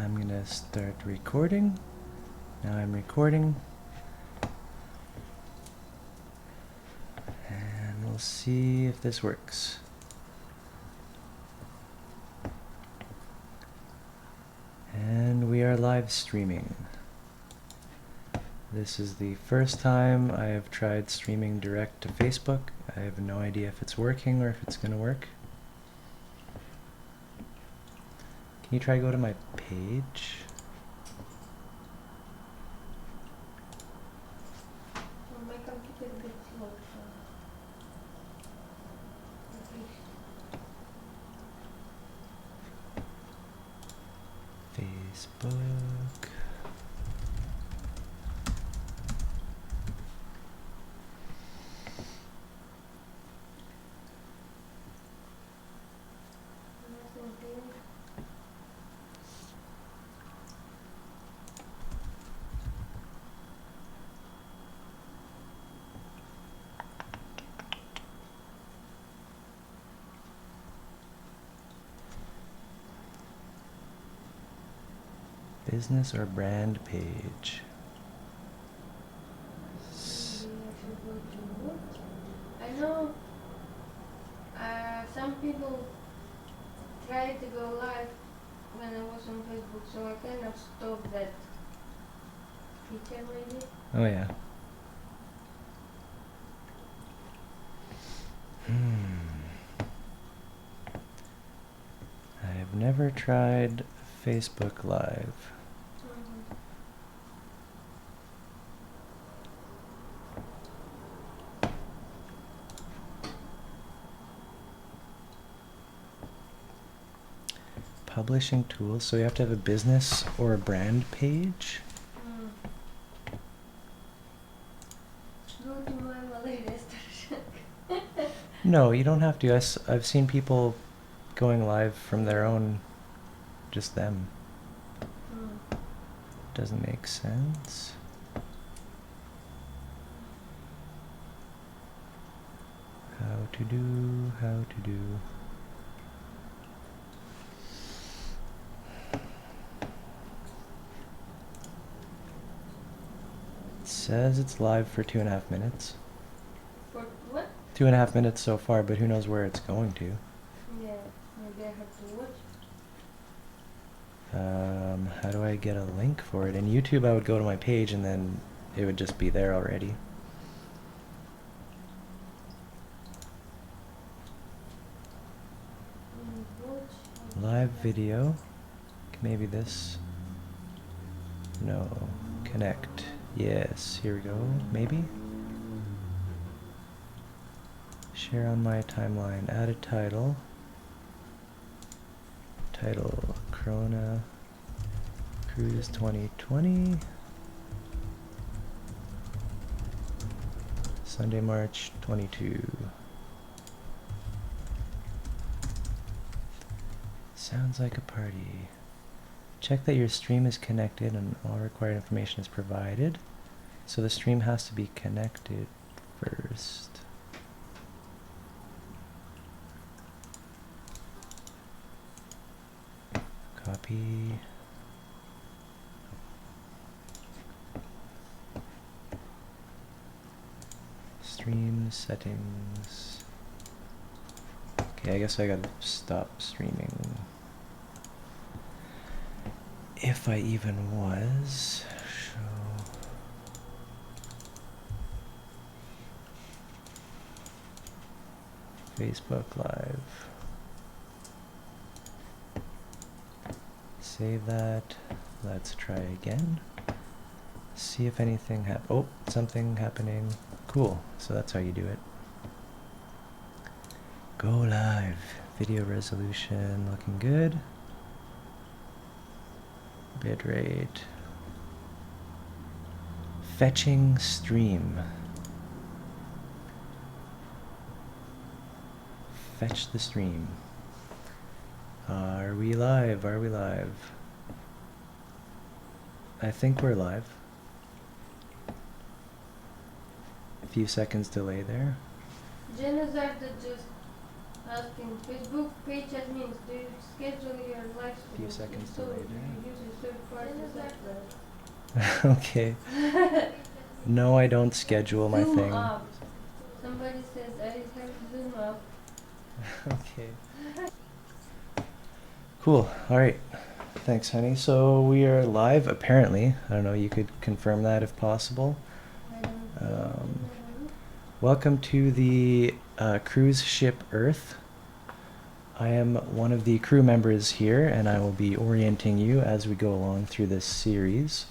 I'm gonna start recording. Now I'm recording. And we'll see if this works. And we are live streaming. This is the first time I have tried streaming direct to Facebook. I have no idea if it's working or if it's gonna work. Can you try go to my page? My computer gets slow, so Facebook. Business or brand page? I know some people tried to go live when I was on Facebook, so I kind of stopped that feature maybe. Oh yeah. I have never tried Facebook Live. Publishing tools, so you have to have a business or a brand page? Go to my latest version. No, you don't have to. I've seen people going live from their own, just them. Doesn't make sense. How to do. It says it's live for 2.5 minutes. For what? 2.5 minutes so far, but who knows where it's going to. Yeah, maybe I have to watch. How do I get a link for it? In YouTube, I would go to my page and then it would just be there already. Live video. Maybe this. No. Connect. Yes. Here we go. Maybe. Share on my timeline. Add a title. Title. Corona Cruise 2020. Sunday, March 22. Sounds like a party. Check that your stream is connected and all required information is provided. So the stream has to be connected first. Copy. Stream settings. Okay, I guess I gotta stop streaming. If I even was. Show. Facebook Live. Save that. Let's try again. See if anything oh, something happening. Cool. So that's how you do it. Go live. Video resolution looking good. Bitrate. Fetching stream. Fetch the stream. Are we live? Are we live? I think we're live. A few seconds delay there. Genocide that just asking Facebook page admins, do you schedule your live Few streams? seconds If so, delayed, do you use a third party software? Okay. No, I don't schedule my Zoom thing. up. Somebody says I have Zoom up. Okay. Cool. All right. Thanks, honey. So we are live, apparently. I don't know, you could confirm that if possible. I don't Um, know. Welcome to the cruise ship Earth. I am one of the crew members here, and I will be orienting you as we go along through this series.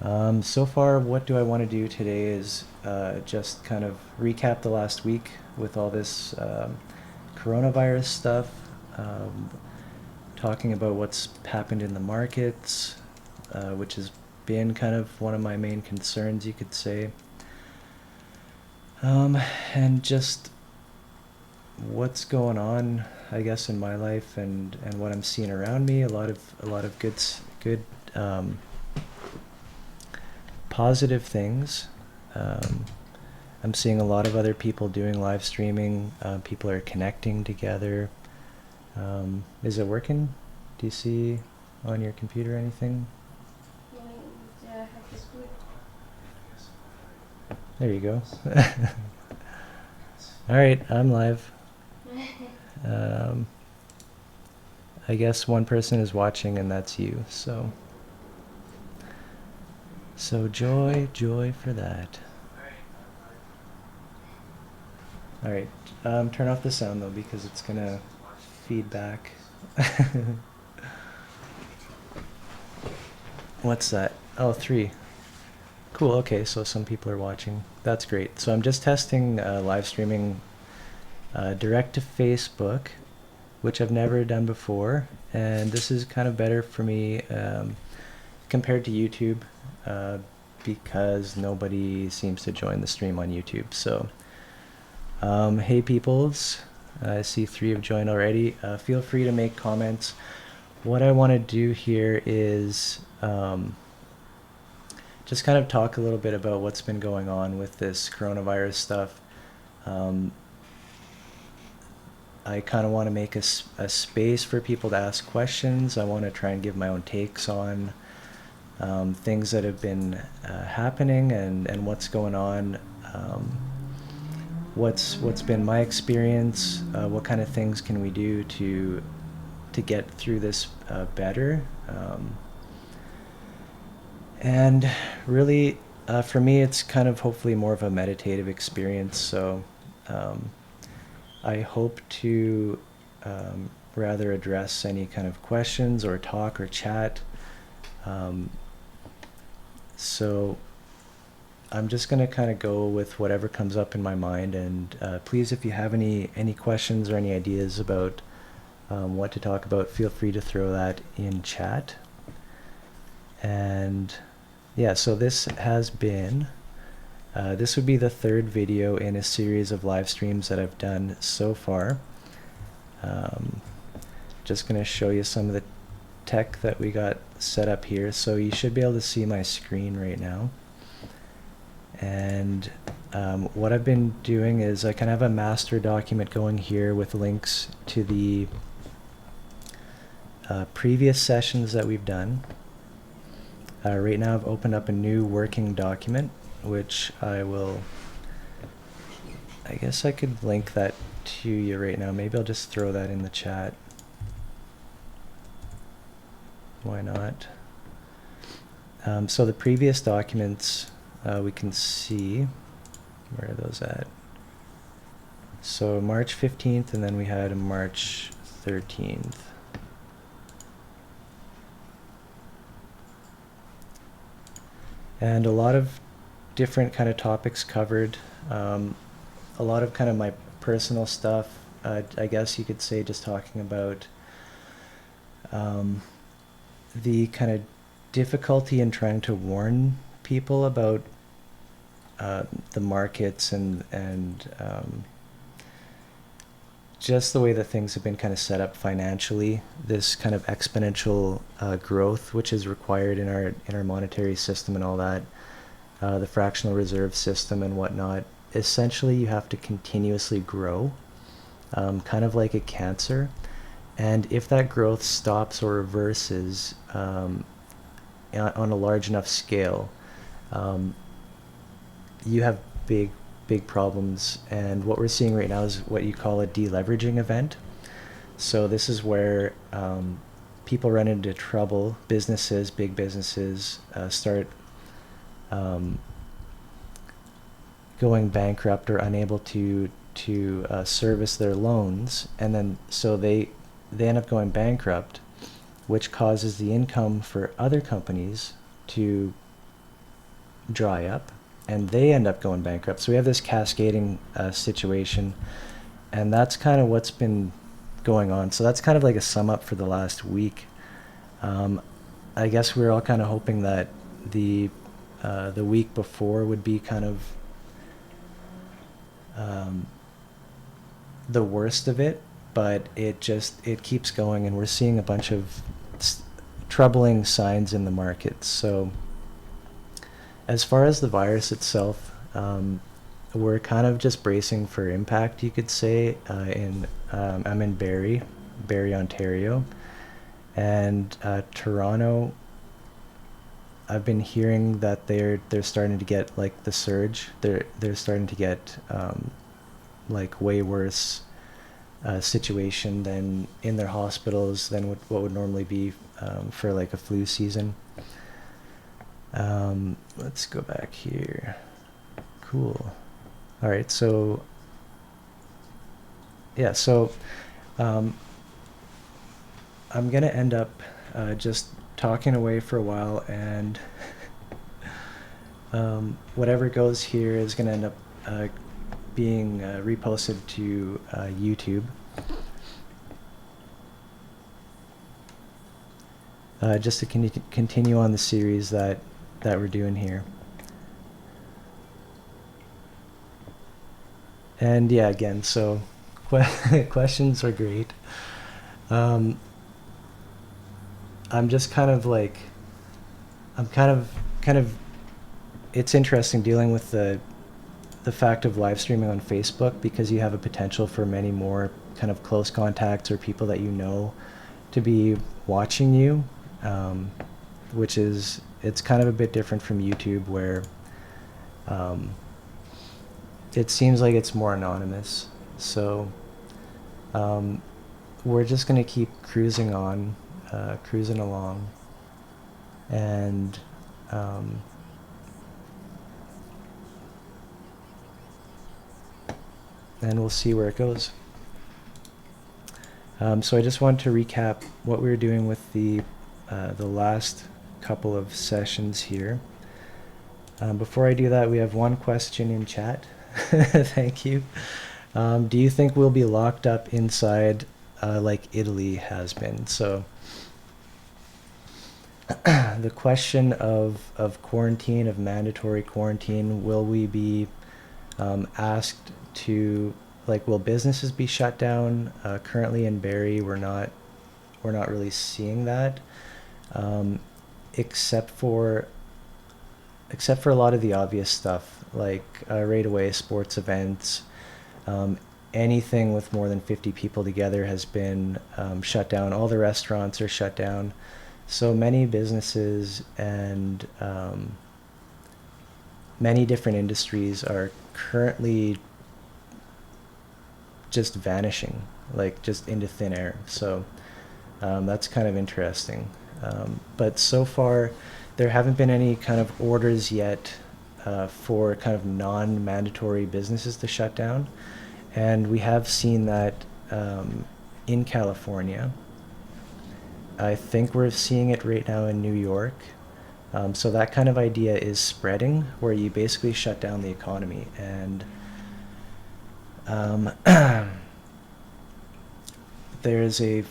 So far, what do I want to do today is just kind of recap the last week with all this coronavirus stuff, talking about what's happened in the markets, which has been kind of one of my main concerns, you could say. And just what's going on, I guess, in my life and what I'm seeing around me. A lot of good positive things. I'm seeing a lot of other people doing live streaming. People are connecting together. Is it working? Do you see on your computer anything? I have to split. There you go. All right, I'm live. I guess one person is watching, and that's you. So joy for that. All right, turn off the sound though because it's gonna feed back. What's that? Oh, 3. Cool. Okay, so some people are watching. That's great. So I'm just testing live streaming direct to Facebook, which I've never done before, and this is kind of better for me compared to YouTube because nobody seems to join the stream on YouTube. So hey peoples, I see 3 have joined already. Feel free to make comments. What I want to do here is just kind of talk a little bit about what's been going on with this coronavirus stuff. I kind of want to make a space for people to ask questions. I want to try and give my own takes on things that have been happening and what's going on. What's been my experience? What kind of things can we do to get through this better? And really, for me, it's kind of hopefully more of a meditative experience. So I hope to rather address any kind of questions or talk or chat. So I'm just going to kind of go with whatever comes up in my mind. And please, if you have any questions or any ideas about what to talk about, feel free to throw that in chat. And yeah, so this has been, this would be the 3rd video in a series of live streams that I've done so far. Just going to show you some of the tech that we got set up here. So you should be able to see my screen right now. And what I've been doing is I kind of have a master document going here with links to the previous sessions that we've done. Right now I've opened up a new working document, which I guess I could link that to you right now. Maybe I'll just throw that in the chat. Why not? So the previous documents, we can see, where are those at? So March 15th, and then we had March 13th. And a lot of different kind of topics covered. A lot of kind of my personal stuff. I guess you could say just talking about the kind of difficulty in trying to warn people about the markets and just the way that things have been kind of set up financially, this kind of exponential growth which is required in our monetary system and all that, the fractional reserve system and whatnot. Essentially, you have to continuously grow kind of like a cancer. And if that growth stops or reverses on a large enough scale, um, you have big problems. And what we're seeing right now is what you call a deleveraging event. So this is where people run into trouble. Businesses, big businesses, start going bankrupt or unable to service their loans, and then so they end up going bankrupt, which causes the income for other companies to dry up, and they end up going bankrupt. So we have this cascading situation, and that's kind of what's been going on. So that's kind of like a sum up for the last week. I guess we were all kind of hoping that the week before would be kind of the worst of it, but it keeps going, and we're seeing a bunch of troubling signs in the markets. So as far as the virus itself, we're kind of just bracing for impact, you could say. I'm in Barrie, Ontario, and Toronto. I've been hearing that they're starting to get like the surge. They're starting to get like way worse situation than in their hospitals than what would normally be for like a flu season. Let's go back here. Cool. All right, so yeah, so I'm gonna end up just talking away for a while, and whatever goes here is gonna end up being reposted to YouTube. Just to continue on the series that we're doing here. And yeah, again, so questions are great. I'm just kind of like, I'm kind of, it's interesting dealing with the fact of live streaming on Facebook, because you have a potential for many more kind of close contacts or people that you know to be watching you, which is, it's kind of a bit different from YouTube, where it seems like it's more anonymous. So we're just going to keep cruising on, cruising along, and we'll see where it goes. So I just wanted to recap what we were doing with the last couple of sessions here. Before I do that, we have one question in chat. Thank you. Do you think we'll be locked up inside like Italy has been? So the question of quarantine, of mandatory quarantine, will we be asked to, like, will businesses be shut down? Currently in Barrie, we're not really seeing that, except for a lot of the obvious stuff, like right away sports events. Anything with more than 50 people together has been shut down. All the restaurants are shut down. So many businesses and many different industries are currently just vanishing, like just into thin air. So that's kind of interesting. But so far, there haven't been any kind of orders yet for kind of non-mandatory businesses to shut down. And we have seen that in California. I think we're seeing it right now in New York. So that kind of idea is spreading, where you basically shut down the economy. And there's a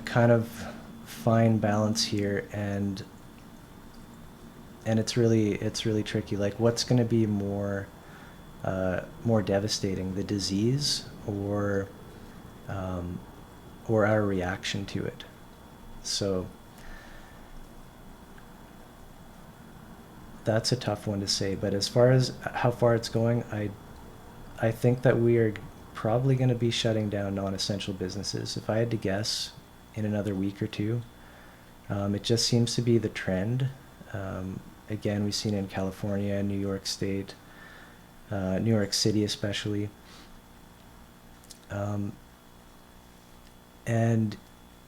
kind of fine balance here, and it's really tricky. Like, what's going to be more devastating, the disease or our reaction to it? So that's a tough one to say. But as far as how far it's going, I think that we are probably going to be shutting down non-essential businesses. If I had to guess, in another week or two. It just seems to be the trend. Again, we've seen it in California, New York State, New York City especially. And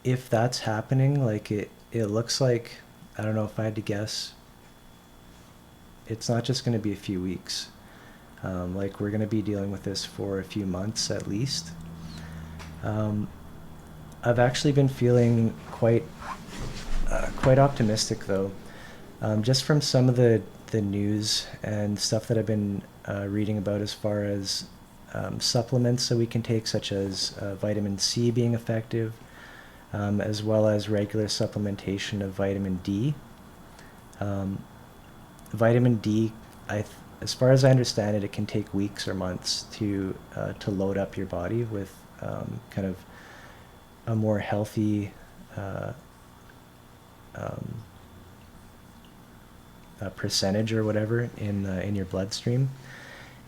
if that's happening, like it looks like, I don't know, if I had to guess, it's not just going to be a few weeks. Like we're going to be dealing with this for a few months at least. I've actually been feeling quite optimistic though, just from some of the news and stuff that I've been reading about as far as supplements that we can take, such as vitamin C being effective, as well as regular supplementation of vitamin D. Vitamin D, as far as I understand it, it can take weeks or months to load up your body with kind of a more healthy percentage or whatever in your bloodstream,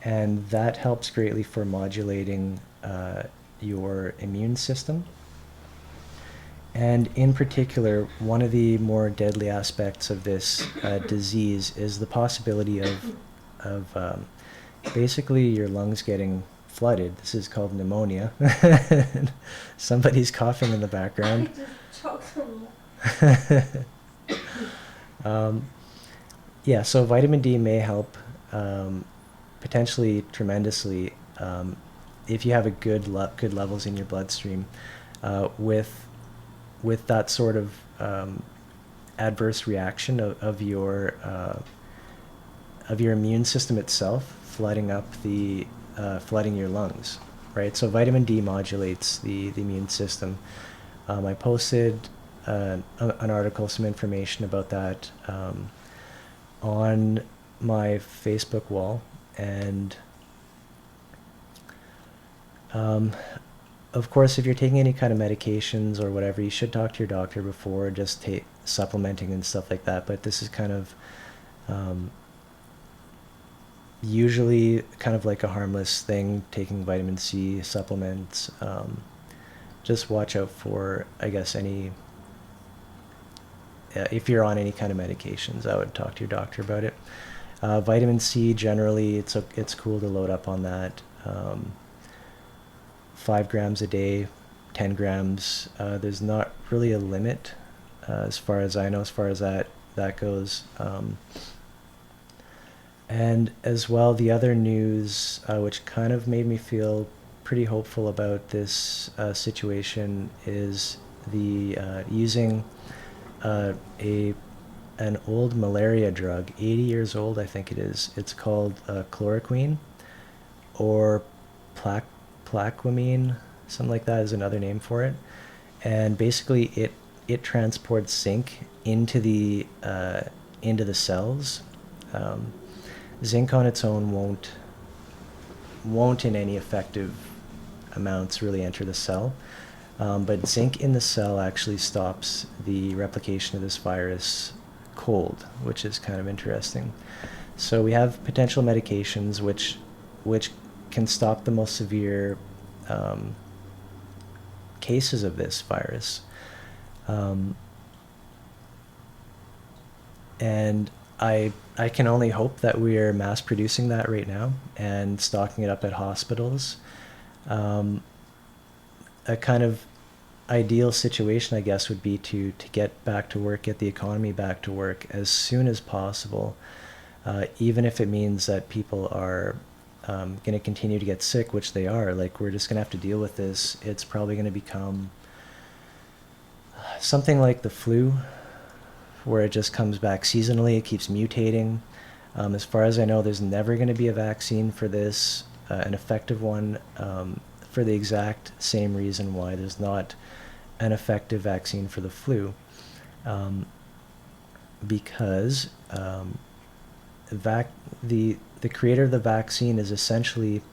and that helps greatly for modulating your immune system. And in particular, one of the more deadly aspects of this disease is the possibility of basically your lungs getting flooded. This is called pneumonia. Somebody's coughing in the background. I just choked on you. Yeah, so vitamin D may help potentially tremendously if you have a good levels in your bloodstream with that sort of adverse reaction of your immune system itself flooding your lungs, right? So vitamin D modulates the immune system. I posted an article, some information about that on my Facebook wall, and of course, if you're taking any kind of medications or whatever, you should talk to your doctor before just supplementing and stuff like that. But this is kind of usually kind of like a harmless thing, taking vitamin C supplements. Just watch out for, I guess, if you're on any kind of medications, I would talk to your doctor about it. Vitamin C, generally, it's cool to load up on that. 5 grams a day, 10 grams. There's not really a limit, as far as I know, as far as that goes. And as well, the other news, which kind of made me feel pretty hopeful about this situation, is the using an old malaria drug, 80 years old, I think it is. It's called chloroquine, or plaquemine, something like that is another name for it. And basically, it transports zinc into the cells. Zinc on its own won't in any effective amounts really enter the cell. But zinc in the cell actually stops the replication of this virus cold, which is kind of interesting. So we have potential medications which can stop the most severe cases of this virus. And I can only hope that we're mass producing that right now and stocking it up at hospitals. A kind of ideal situation, I guess, would be to get back to work, get the economy back to work as soon as possible, even if it means that people are going to continue to get sick, which they are. Like, we're just going to have to deal with this. It's probably going to become something like the flu, where it just comes back seasonally, it keeps mutating. As far as I know, there's never going to be a vaccine for this, an effective one, for the exact same reason why there's not an effective vaccine for the flu, because the creator of the vaccine is essentially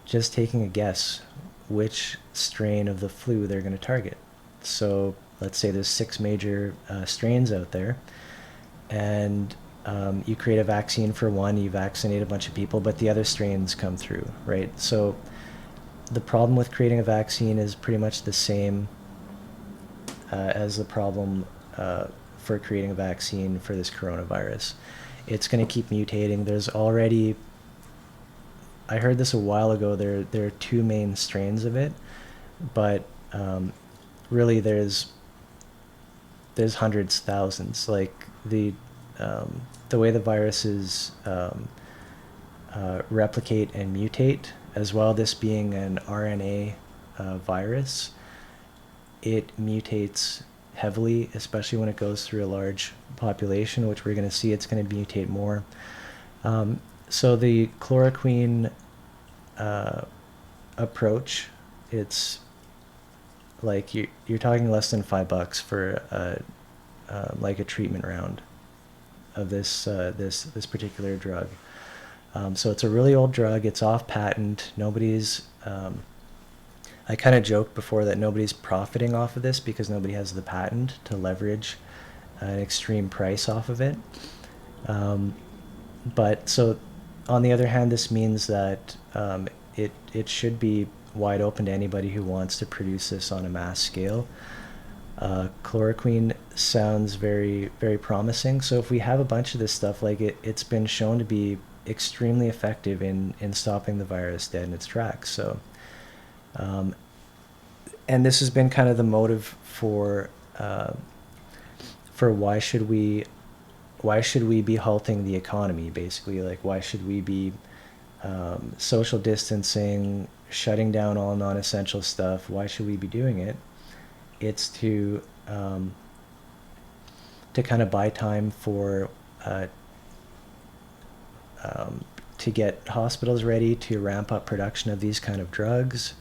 just taking a guess which strain of the flu they're going to target. So let's say there's 6 major strains out there, and you create a vaccine for one, you vaccinate a bunch of people, but the other strains come through, right? So the problem with creating a vaccine is pretty much the same as the problem for creating a vaccine for this coronavirus. It's going to keep mutating. There's already, I heard this a while ago, there are two main strains of it, but really there's hundreds, thousands. Like the way the viruses replicate and mutate, as well, this being an RNA virus, it mutates heavily, especially when it goes through a large population, which we're going to see it's going to mutate more. So the chloroquine approach, it's like you're talking less than $5 for like a treatment round of this this particular drug. So it's a really old drug. It's off patent. Nobody's. I kind of joked before that nobody's profiting off of this because nobody has the patent to leverage an extreme price off of it. But so, on the other hand, this means that it should be wide open to anybody who wants to produce this on a mass scale. Chloroquine sounds very, very promising. So if we have a bunch of this stuff, like it's been shown to be extremely effective in stopping the virus dead in its tracks. So, and this has been kind of the motive for why should we be halting the economy, basically. Like, why should we be social distancing, shutting down all non-essential stuff? Why should we be doing it? It's to kind of buy time for to get hospitals ready to ramp up production of these kind of drugs,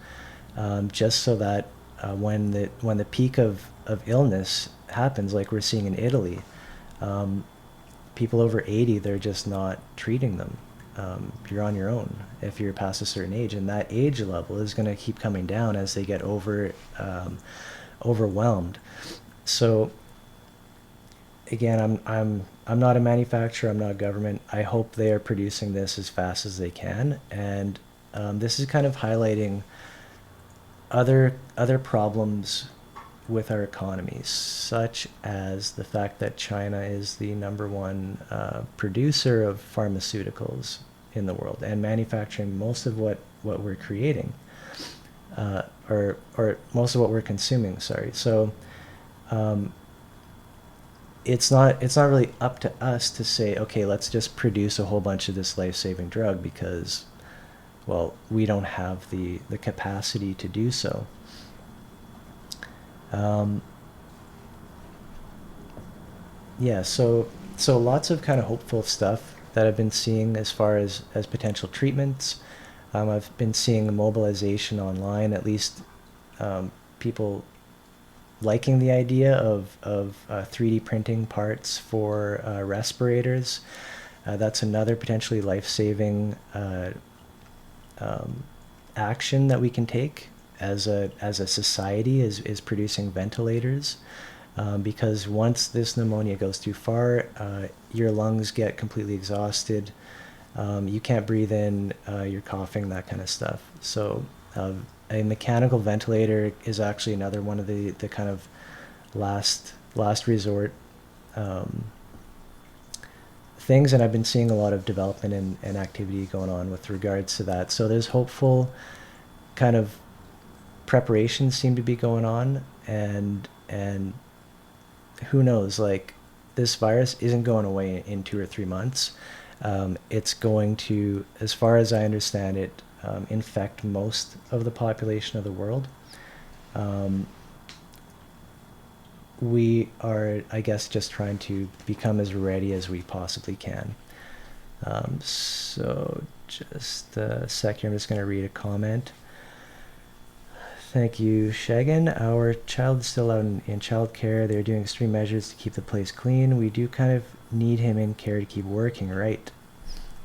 just so that when the peak of illness happens, like we're seeing in Italy, people over 80, they're just not treating them. You're on your own if you're past a certain age, and that age level is going to keep coming down as they get overwhelmed. So again, I'm not a manufacturer, I'm not government. I hope they are producing this as fast as they can, and this is kind of highlighting other problems with our economy, such as the fact that China is the #1 producer of pharmaceuticals in the world and manufacturing most of what we're creating, or most of what we're consuming. Sorry. So it's not really up to us to say, okay, let's just produce a whole bunch of this life-saving drug, because, well, we don't have the capacity to do so. Yeah, so lots of kind of hopeful stuff that I've been seeing as far as potential treatments. I've been seeing a mobilization online, at least people liking the idea of 3D printing parts for respirators. That's another potentially life-saving action that we can take as a society, is producing ventilators. Because once this pneumonia goes too far, your lungs get completely exhausted. You can't breathe in, you're coughing, that kind of stuff. So a mechanical ventilator is actually another one of the kind of last resort things, and I've been seeing a lot of development and activity going on with regards to that. So there's hopeful kind of preparations seem to be going on, and who knows, like, this virus isn't going away in 2 or 3 months. It's going to, as far as I understand it, infect most of the population of the world. We are, I guess, just trying to become as ready as we possibly can. So just a sec here, I'm just going to read a comment. Thank you, Shagan. Our child is still out in childcare. They're doing extreme measures to keep the place clean. We do kind of need him in care to keep working, right?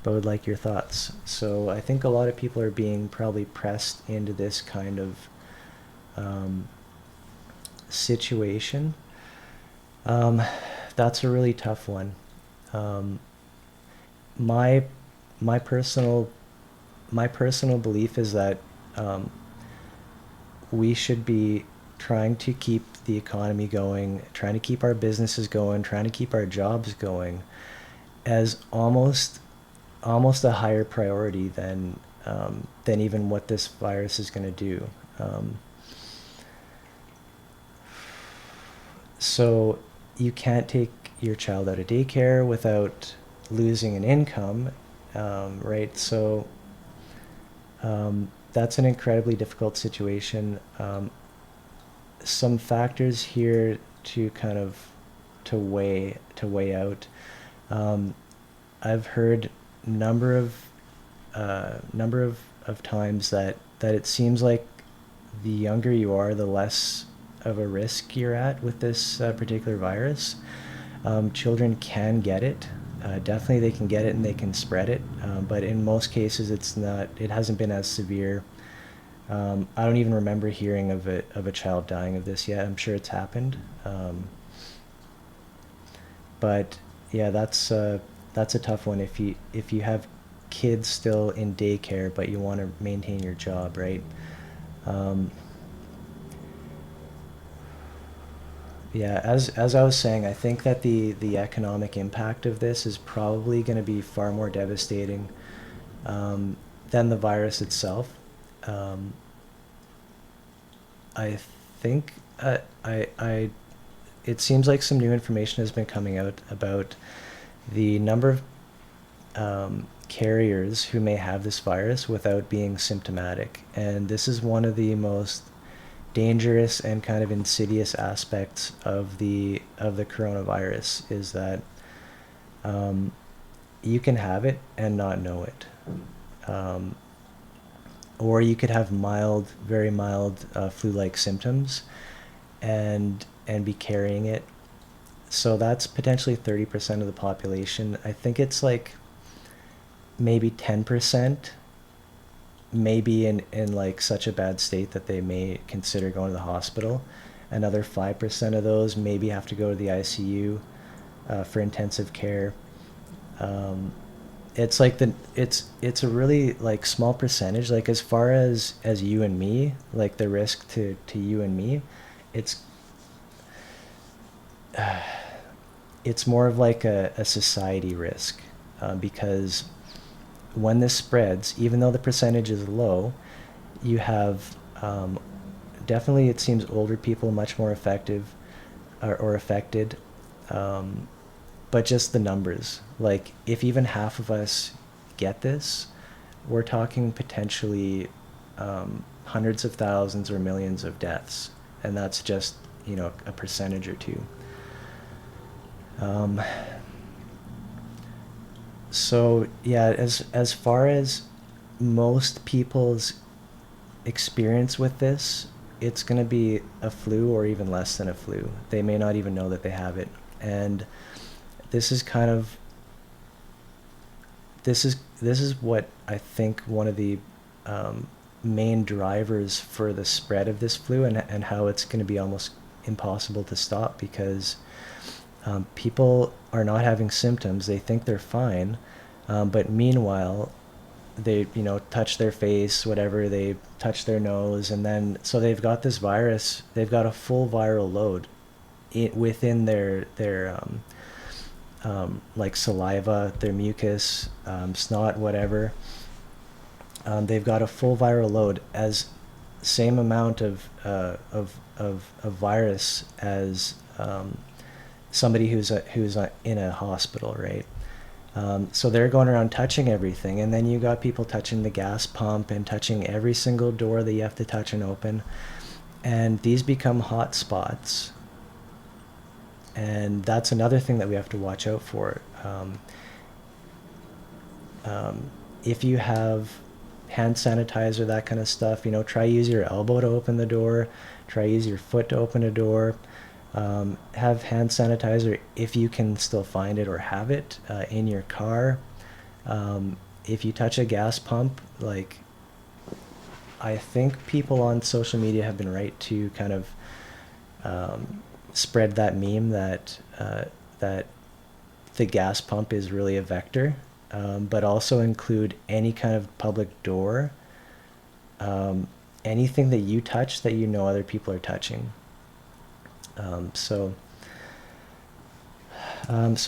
But would like your thoughts. So I think a lot of people are being probably pressed into this kind of situation. That's a really tough one. My personal belief is that we should be trying to keep the economy going, trying to keep our businesses going, trying to keep our jobs going as almost a higher priority than even what this virus is going to do. So you can't take your child out of daycare without losing an income, right? So that's an incredibly difficult situation. Some factors here to kind of to weigh out. I've heard number of times that it seems like the younger you are, the less of a risk you're at with this particular virus. Children can get it. Definitely they can get it and they can spread it. But in most cases it hasn't been as severe. I don't even remember hearing of a child dying of this yet. I'm sure it's happened. But yeah, that's a tough one if you have kids still in daycare but you want to maintain your job, right? Yeah, as I was saying, I think that the economic impact of this is probably going to be far more devastating than the virus itself. Um, I think it seems like some new information has been coming out about the number of carriers who may have this virus without being symptomatic, and this is one of the most dangerous and kind of insidious aspects of the coronavirus is that um, you can have it and not know it. Um, or you could have mild, very mild flu-like symptoms and be carrying it. So that's potentially 30% of the population. I think it's like maybe 10% maybe in like such a bad state that they may consider going to the hospital. Another 5% of those maybe have to go to the ICU for intensive care. Um, it's like it's a really like small percentage. Like as far as you and me, like the risk to you and me, it's it's more of like a society risk because when this spreads, even though the percentage is low, you have definitely it seems older people much more effective or affected, um, but just the numbers. Like if even half of us get this, we're talking potentially hundreds of thousands or millions of deaths, and that's just a percentage or two. Um, so yeah, as far as most people's experience with this, it's going to be a flu or even less than a flu. They may not even know that they have it. And this is kind of this is what I think one of the main drivers for the spread of this flu and how it's going to be almost impossible to stop because people are not having symptoms. They think they're fine, but meanwhile, they touch their face, whatever, they touch their nose, and then so they've got this virus. They've got a full viral load within their like saliva, their mucus, snot, whatever. They've got a full viral load as same amount of virus as somebody who's in a hospital, right? So they're going around touching everything, and then you got people touching the gas pump and touching every single door that you have to touch and open, and these become hot spots. And that's another thing that we have to watch out for. If you have hand sanitizer, that kind of stuff, try use your elbow to open the door, try use your foot to open a door. Have hand sanitizer if you can still find it or have it in your car. If you touch a gas pump, like I think people on social media have been right to kind of spread that meme that the gas pump is really a vector, but also include any kind of public door. anything that you touch that you know other people are touching. So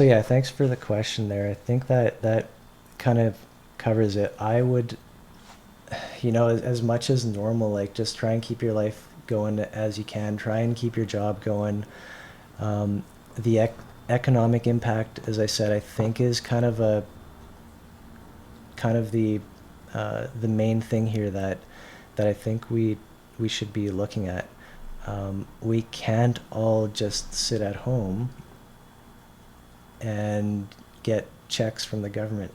yeah, thanks for the question there. I think that that kind of covers it. I would, as much as normal, like just try and keep your life going as you can. Try and keep your job going. The economic impact, as I said, I think is kind of the main thing here that I think we should be looking at. We can't all just sit at home and get checks from the government.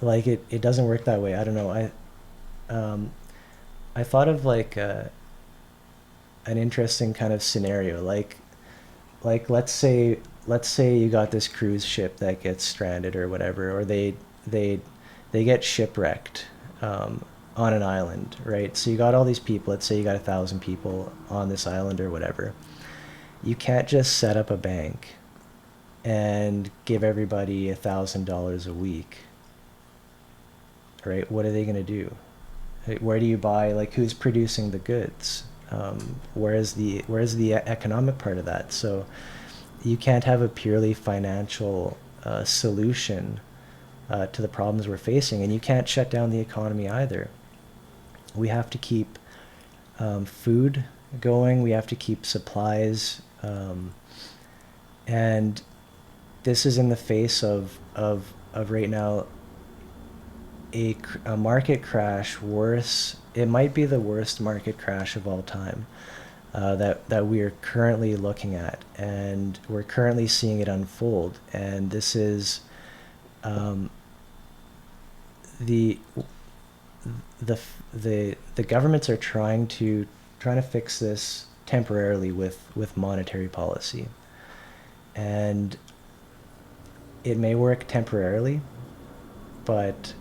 Like it doesn't work that way. I don't know. I thought of like an interesting kind of scenario. Like let's say you got this cruise ship that gets stranded or whatever, or they get shipwrecked on an island, right? So you got all these people. Let's say you got 1,000 people on this island or whatever. You can't just set up a bank and give everybody $1,000 a week, right? What are they gonna do? Where do you buy? Like, who's producing the goods? Where's the economic part of that? So you can't have a purely financial solution to the problems we're facing, and you can't shut down the economy either. We have to keep food going. We have to keep supplies, and this is in the face of right now a market crash worse. It might be the worst market crash of all time that we are currently looking at, and we're currently seeing it unfold. And this is the the governments are trying to fix this temporarily with monetary policy, and it may work temporarily, but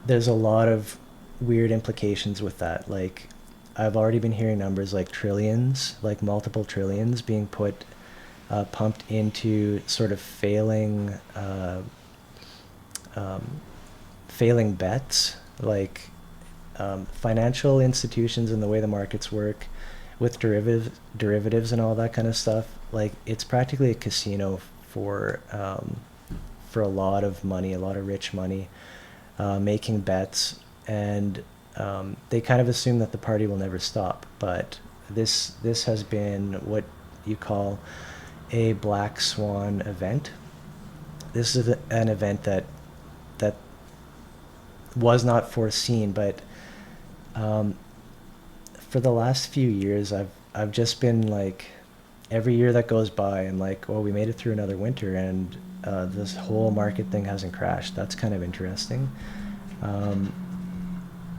there's a lot of weird implications with that. Like, I've already been hearing numbers like trillions, like multiple trillions being pumped into sort of failing bets, like financial institutions and the way the markets work with derivatives and all that kind of stuff. Like, it's practically a casino for a lot of money, a lot of rich money, making bets, and they kind of assume that the party will never stop. But this has been what you call a black swan event. This is an event that was not foreseen, but for the last few years, I've just been like, every year that goes by, I'm like, oh, we made it through another winter, and this whole market thing hasn't crashed. That's kind of interesting.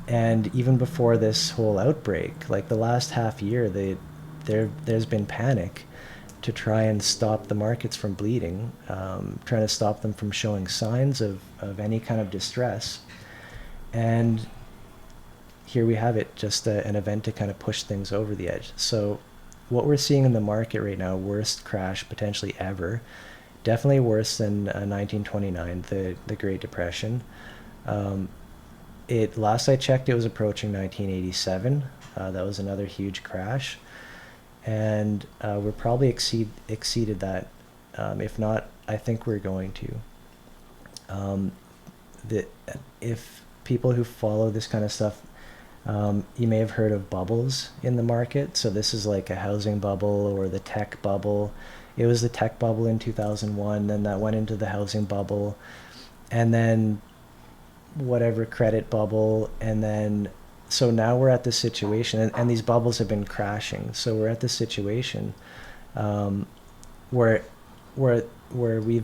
And even before this whole outbreak, like the last half year, there's been panic to try and stop the markets from bleeding, trying to stop them from showing signs of any kind of distress. And here we have it, just an event to kind of push things over the edge. So what we're seeing in the market right now, worst crash potentially ever, definitely worse than 1929, the Great Depression. Last I checked, it was approaching 1987. That was another huge crash, and we're probably exceeded that. If not, I think we're going to. If people who follow this kind of stuff, you may have heard of bubbles in the market. So this is like a housing bubble or the tech bubble. It was the tech bubble in 2001, then that went into the housing bubble, and then whatever credit bubble, and then so now we're at this situation, and these bubbles have been crashing. So we're at this situation where we've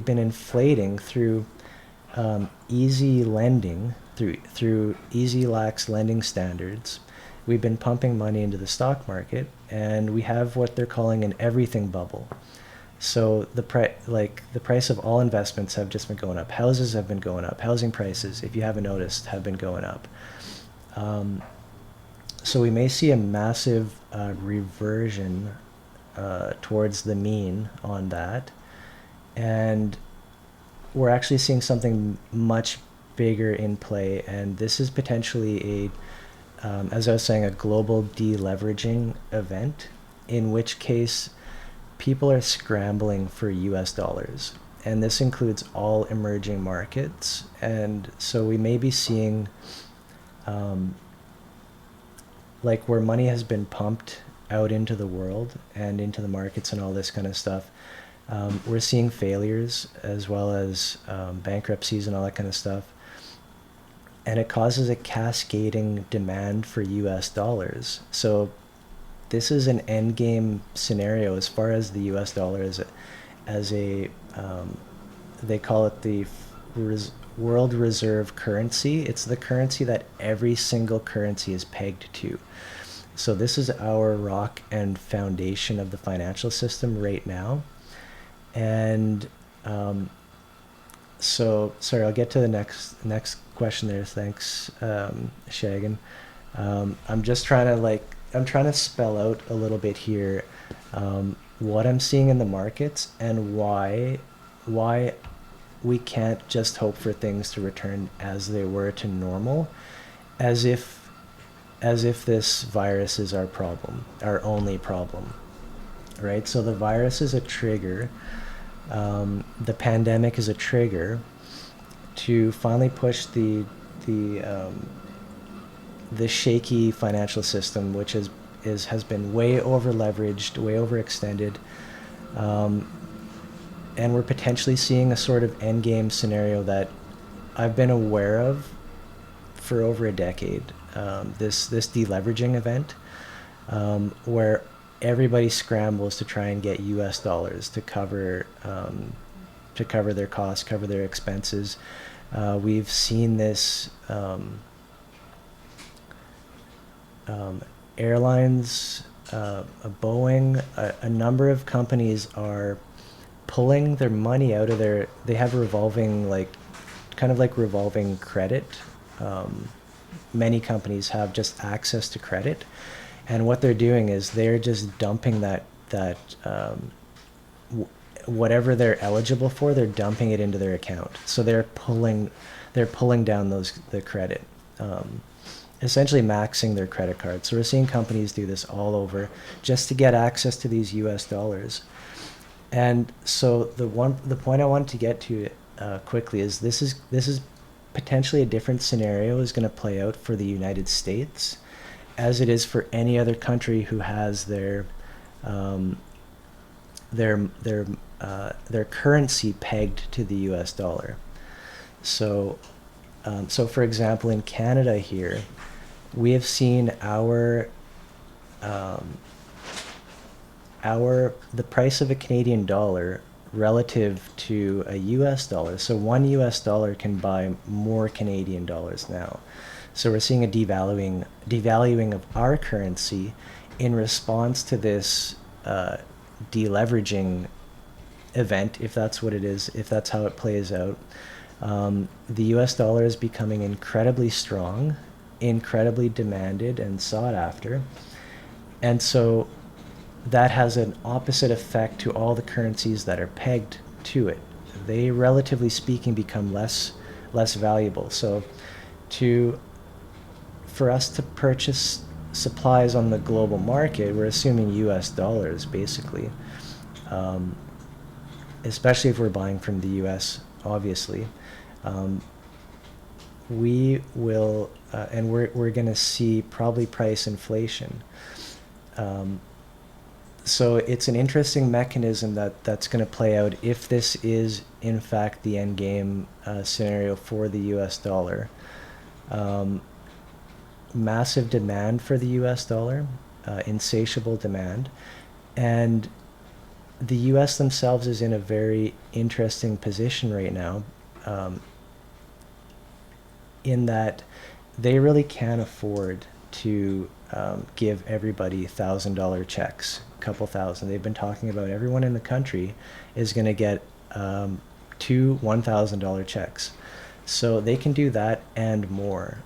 been inflating through easy lending, through easy lax lending standards. We've been pumping money into the stock market, and we have what they're calling an everything bubble. So the price of all investments have just been going up. Houses have been going up. Housing prices, if you haven't noticed, have been going up. So we may see a massive reversion towards the mean on that, and we're actually seeing something much bigger in play, and this is potentially as I was saying, a global deleveraging event, in which case people are scrambling for US dollars. And this includes all emerging markets. And so we may be seeing, like, where money has been pumped out into the world and into the markets and all this kind of stuff, we're seeing failures as well as bankruptcies and all that kind of stuff. And it causes a cascading demand for US dollars. So this is an end game scenario as far as the US dollar as a they call it the world reserve currency. It's the currency that every single currency is pegged to. So this is our rock and foundation of the financial system right now. And so, sorry, I'll get to the next question there. Thanks, Shagan. I'm just trying to I'm trying to spell out a little bit here what I'm seeing in the markets and why we can't just hope for things to return as they were to normal, as if this virus is our problem, our only problem, right? So the virus is a trigger. The pandemic is a trigger to finally push the shaky financial system, which has been way over leveraged, way overextended, and we're potentially seeing a sort of end game scenario that I've been aware of for over a decade. This deleveraging event, where everybody scrambles to try and get US dollars to cover their costs, cover their expenses. We've seen this airlines, Boeing, a number of companies are pulling their money out of they have revolving, kind of like revolving credit. Many companies have just access to credit. And what they're doing is they're just dumping that whatever they're eligible for, they're dumping it into their account. So they're pulling down the credit, essentially maxing their credit card. So we're seeing companies do this all over just to get access to these US dollars. And so the point I wanted to get to quickly is this is potentially a different scenario is going to play out for the United States as it is for any other country who has their currency pegged to the US dollar. So for example, in Canada here, we have seen the price of a Canadian dollar relative to a US dollar. So one US dollar can buy more Canadian dollars now. So we're seeing a devaluing of our currency in response to this deleveraging event, if that's what it is, if that's how it plays out. The US dollar is becoming incredibly strong, incredibly demanded and sought after. And so that has an opposite effect to all the currencies that are pegged to it. They, relatively speaking, become less valuable. So for us to purchase supplies on the global market, we're assuming US dollars, basically. Especially if we're buying from the US, obviously. We will, and we're going to see probably price inflation. So it's an interesting mechanism that's going to play out if this is in fact the end game scenario for the US dollar. Massive demand for the US dollar, insatiable demand, and the US themselves is in a very interesting position right now, in that they really can't afford to give everybody $1,000 checks, a couple thousand. They've been talking about everyone in the country is going to get 2 $1,000 checks. So they can do that and more.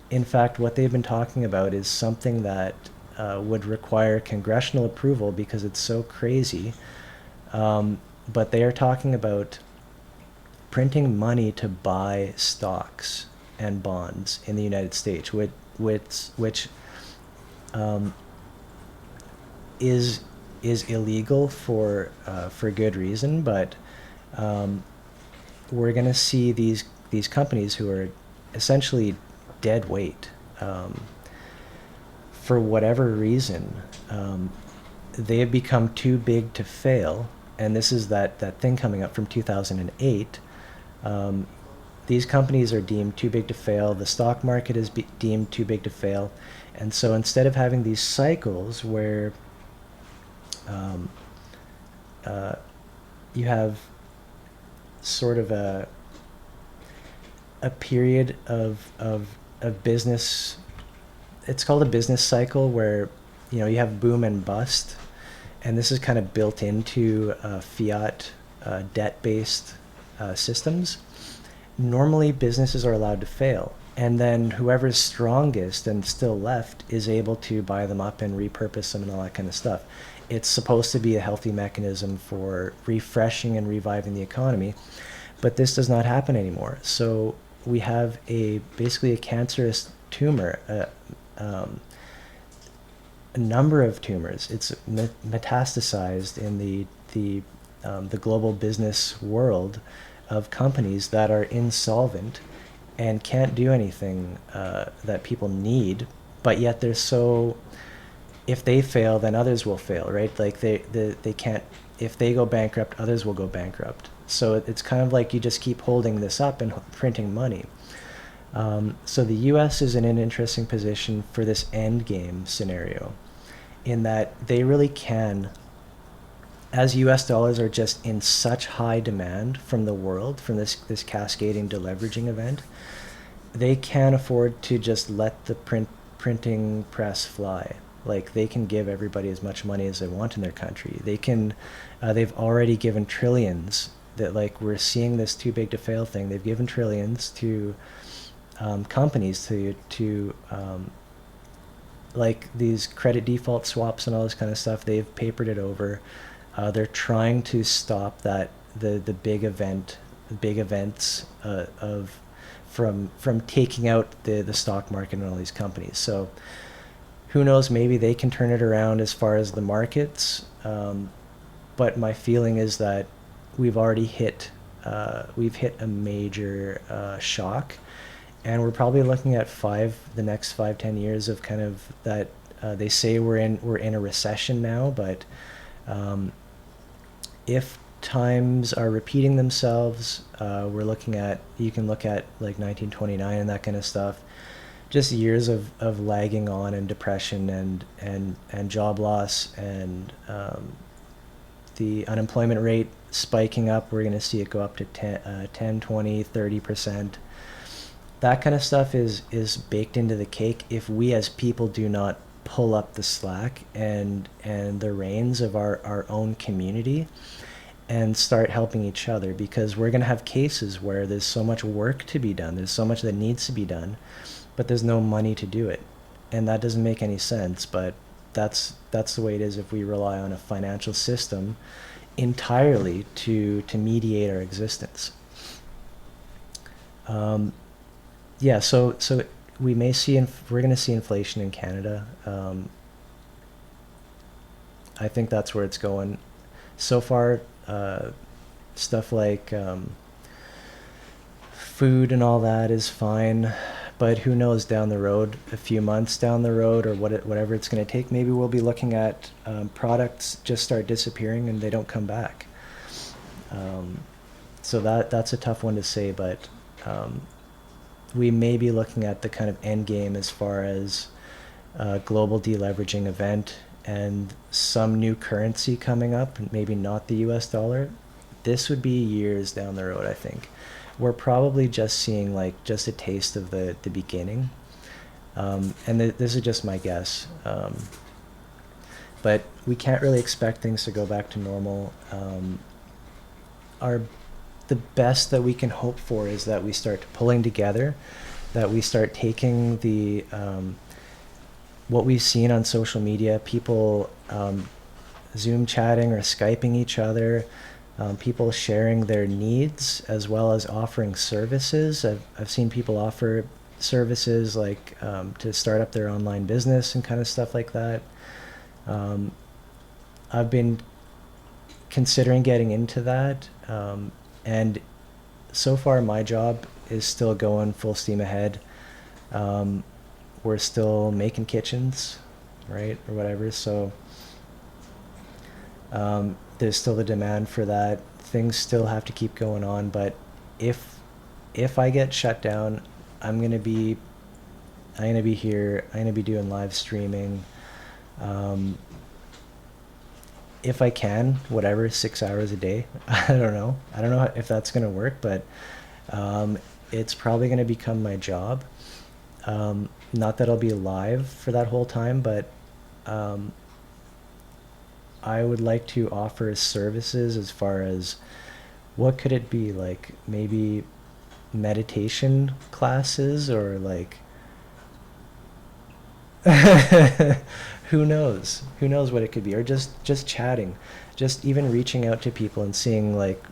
In fact, what they've been talking about is something that would require congressional approval because it's so crazy. But they are talking about printing money to buy stocks and bonds in the United States, which um, is illegal for good reason, but we're going to see these companies who are essentially dead weight, for whatever reason. They have become too big to fail, and this is that thing coming up from 2008. These companies are deemed too big to fail. The stock market is deemed too big to fail, and so instead of having these cycles where you have sort of a period of business. It's called a business cycle, where you have boom and bust, and this is kind of built into fiat debt-based systems. Normally businesses are allowed to fail, and then whoever's strongest and still left is able to buy them up and repurpose them and all that kind of stuff. It's supposed to be a healthy mechanism for refreshing and reviving the economy, but this does not happen anymore. So we have basically a cancerous tumor, a number of tumors. It's metastasized in the global business world of companies that are insolvent and can't do anything that people need, but yet they're so. If they fail, then others will fail, right? Like they can't. If they go bankrupt, others will go bankrupt. So it's kind of like you just keep holding this up and printing money. So the U.S. is in an interesting position for this end game scenario, in that they really can, as U.S. dollars are just in such high demand from the world, from this cascading deleveraging event, they can't afford to just let the printing press fly. Like, they can give everybody as much money as they want in their country. They can, they've already given trillions. That, like, we're seeing this too big to fail thing. They've given trillions to companies to like these credit default swaps and all this kind of stuff. They've papered it over. They're trying to stop that the big events from taking out the stock market and all these companies. So who knows, maybe they can turn it around as far as the markets. But my feeling is that we've already hit a major shock, and we're probably looking at the next 5-10 years of kind of that. They say we're in a recession now, but if times are repeating themselves, you can look at like 1929 and that kind of stuff. Just years of lagging on, and depression and job loss, and the unemployment rate spiking up. We're going to see it go up to 10, 20, 30%. That kind of stuff is baked into the cake if we as people do not pull up the slack and the reins of our own community and start helping each other, because we're going to have cases where there's so much work to be done, there's so much that needs to be done, but there's no money to do it. And that doesn't make any sense, but that's the way it is if we rely on a financial system entirely to mediate our existence. Yeah, so we may see we're going to see inflation in Canada. I think that's where it's going. So far, stuff like food and all that is fine, but who knows down the road, a few months down the road, or whatever it's going to take, maybe we'll be looking at products just start disappearing and they don't come back. So that's a tough one to say, but we may be looking at the kind of end game as far as global deleveraging event and some new currency coming up, maybe not the US dollar. This would be years down the road, I think. We're probably just seeing like just a taste of the beginning. And this is just my guess. But we can't really expect things to go back to normal. The best that we can hope for is that we start pulling together, that we start taking the what we've seen on social media, people Zoom chatting or Skyping each other, people sharing their needs as well as offering services. I've seen people offer services like to start up their online business and kind of stuff like that. I've been considering getting into that, and so far my job is still going full steam ahead. We're still making kitchens, right, or whatever, so there's still the demand for that. Things still have to keep going on, but if I get shut down, I'm gonna be here. I'm gonna be doing live streaming. If I can, whatever, 6 hours a day. I don't know. I don't know if that's gonna work, but it's probably gonna become my job. Not that I'll be live for that whole time, but I would like to offer services as far as what could it be, like maybe meditation classes or like who knows what it could be, or just chatting, just even reaching out to people and seeing like,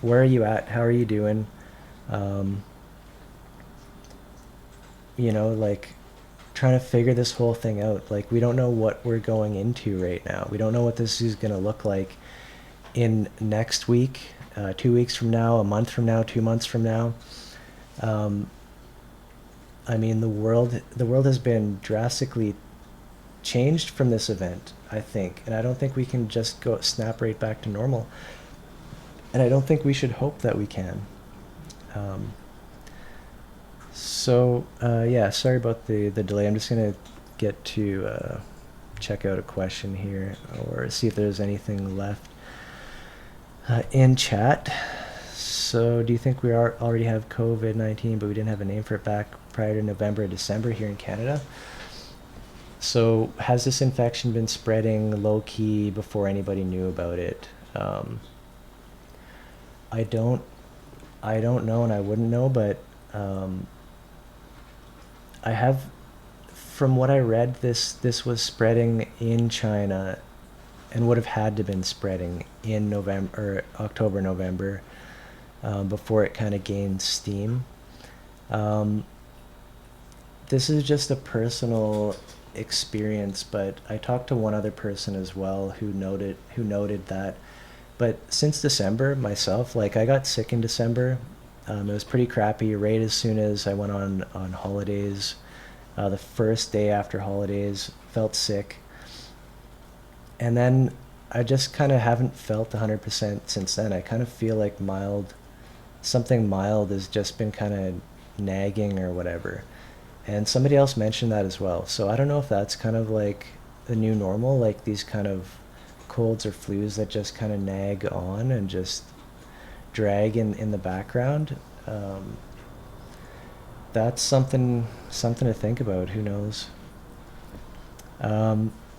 where are you at, how are you doing, like trying to figure this whole thing out. Like, we don't know what we're going into right now. We don't know what this is going to look like in next week, 2 weeks from now, a month from now, 2 months from now. I mean, the world has been drastically changed from this event, I think, and I don't think we can just go snap right back to normal. And I don't think we should hope that we can. Yeah, sorry about the delay. I'm just gonna get to check out a question here or see if there's anything left in chat. So, do you think we already have COVID-19, but we didn't have a name for it back prior to November or December here in Canada? So, has this infection been spreading low-key before anybody knew about it? I don't know, and I wouldn't know, but I have, from what I read, this was spreading in China and would have had to been spreading in November, or October, November, before it kind of gained steam. This is just a personal experience, but I talked to one other person as well who noted that. But since December, myself, like, I got sick in December. It was pretty crappy right as soon as I went on holidays. The first day after holidays, felt sick. And then I just kind of haven't felt 100% since then. I kind of feel like something mild has just been kind of nagging or whatever. And somebody else mentioned that as well. So I don't know if that's kind of like the new normal, like these kind of colds or flus that just kind of nag on and just drag in the background. That's something to think about. Who knows?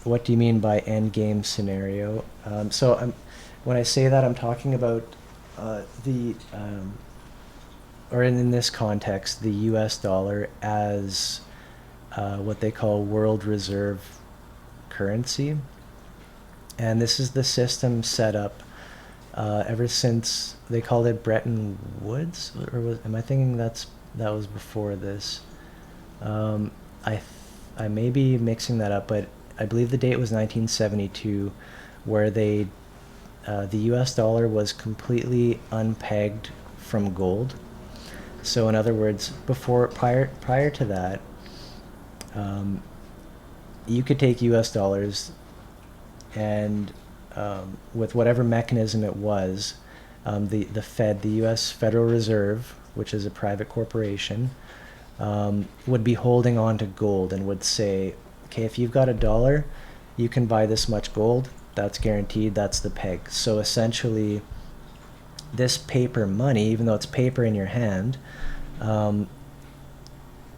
What do you mean by end game scenario? When I say that, I'm talking about or in this context, the U.S. dollar as what they call world reserve currency. And this is the system set up ever since they called it Bretton Woods, or am I thinking that was before this? I may be mixing that up, but I believe the date was 1972, where the U.S. dollar was completely unpegged from gold. So in other words, prior to that, you could take U.S. dollars and with whatever mechanism it was, the Fed, the U.S. Federal Reserve, which is a private corporation, would be holding on to gold and would say, okay, if you've got $1, you can buy this much gold. That's guaranteed. That's the peg. So essentially, this paper money, even though it's paper in your hand,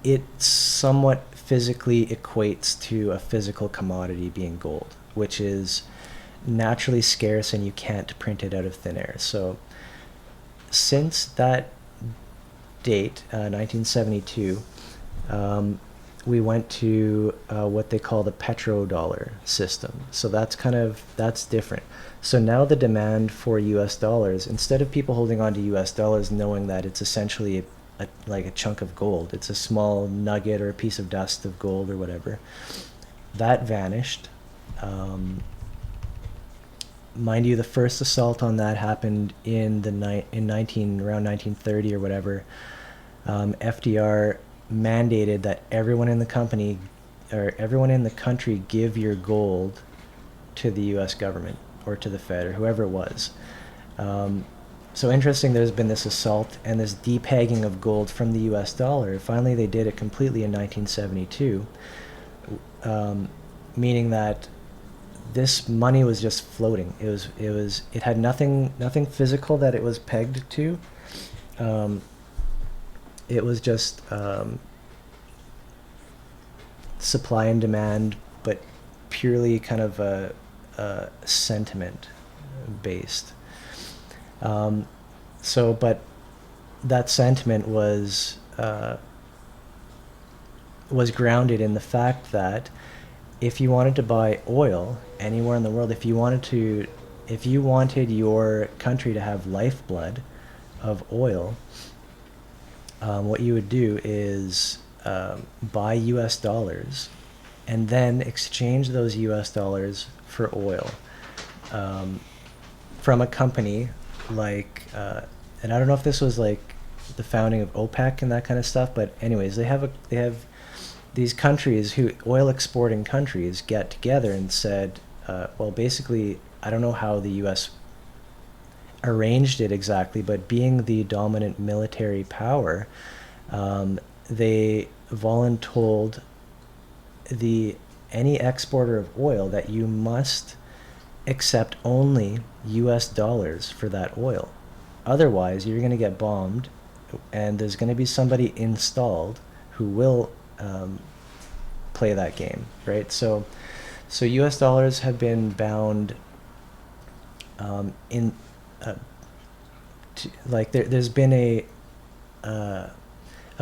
it somewhat physically equates to a physical commodity being gold, which is naturally scarce and you can't print it out of thin air. So since that date, 1972, we went to what they call the petrodollar system. So that's different. So now the demand for US dollars, instead of people holding on to US dollars knowing that it's essentially like a chunk of gold, it's a small nugget or a piece of dust of gold or whatever, that vanished. Mind you, the first assault on that happened in around 1930 or whatever. FDR mandated that everyone in the country give your gold to the U.S. government or to the Fed or whoever it was. So interesting, there's been this assault and this depegging of gold from the U.S. dollar. Finally, they did it completely in 1972, meaning that this money was just floating. It had nothing physical that it was pegged to. It was just supply and demand, but purely kind of a sentiment based. But that sentiment was grounded in the fact that if you wanted to buy oil anywhere in the world, if you wanted your country to have lifeblood of oil, what you would do is buy US dollars and then exchange those US dollars for oil from a company like, and I don't know if this was like the founding of OPEC and that kind of stuff, but anyways, they have these countries oil exporting countries get together and said, well, basically, I don't know how the U.S. arranged it exactly, but being the dominant military power, they voluntold any exporter of oil that you must accept only U.S. dollars for that oil. Otherwise, you're going to get bombed, and there's going to be somebody installed who will play that game, right? So U.S. dollars have been bound there's been a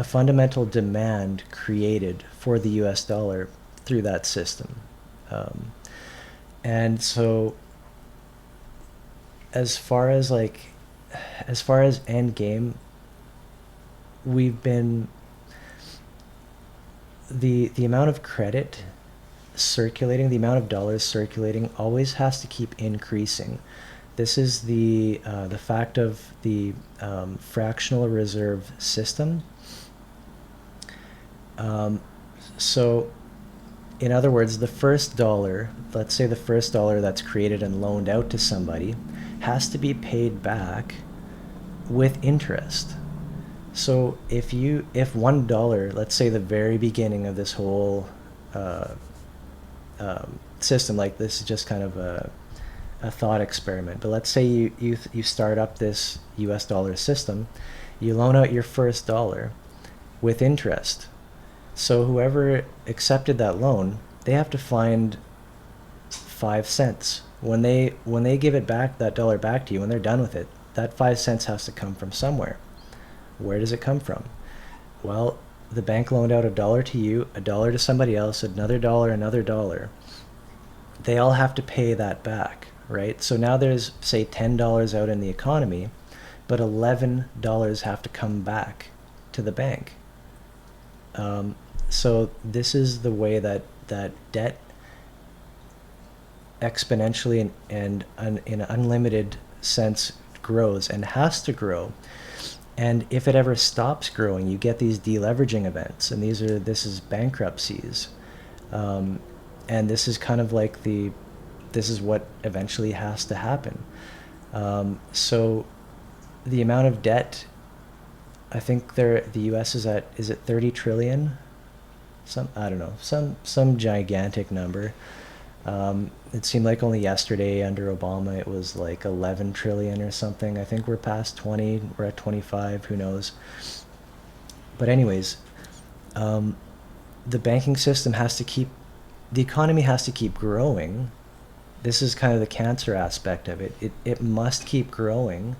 fundamental demand created for the U.S. dollar through that system, and so as far as end game, we've been the amount of credit circulating, the amount of dollars circulating always has to keep increasing. This is the fact of the fractional reserve system. So in other words, the first dollar, let's say the first dollar that's created and loaned out to somebody, has to be paid back with interest. So if $1, let's say the very beginning of this whole system, like this is just kind of a thought experiment, but let's say you start up this US dollar system, you loan out your first dollar with interest. So whoever accepted that loan, they have to find 5 cents. When they give it back, that dollar back to you, when they're done with it, that 5 cents has to come from somewhere. Where does it come from? Well, the bank loaned out $1 to you, $1 to somebody else, another $1. They all have to pay that back, right? So now there's, say, $10 out in the economy, but $11 have to come back to the bank. So this is the way that debt exponentially and in an unlimited sense grows and has to grow. And if it ever stops growing, you get these deleveraging events, and this is bankruptcies, and this is kind of like this is what eventually has to happen. So the amount of debt, I think the U.S. is it 30 trillion? I don't know, some gigantic number. It seemed like only yesterday under Obama it was like 11 trillion or something. I think we're past 20, we're at 25, who knows. But anyways, the banking system the economy has to keep growing. This is kind of the cancer aspect of it. It must keep growing.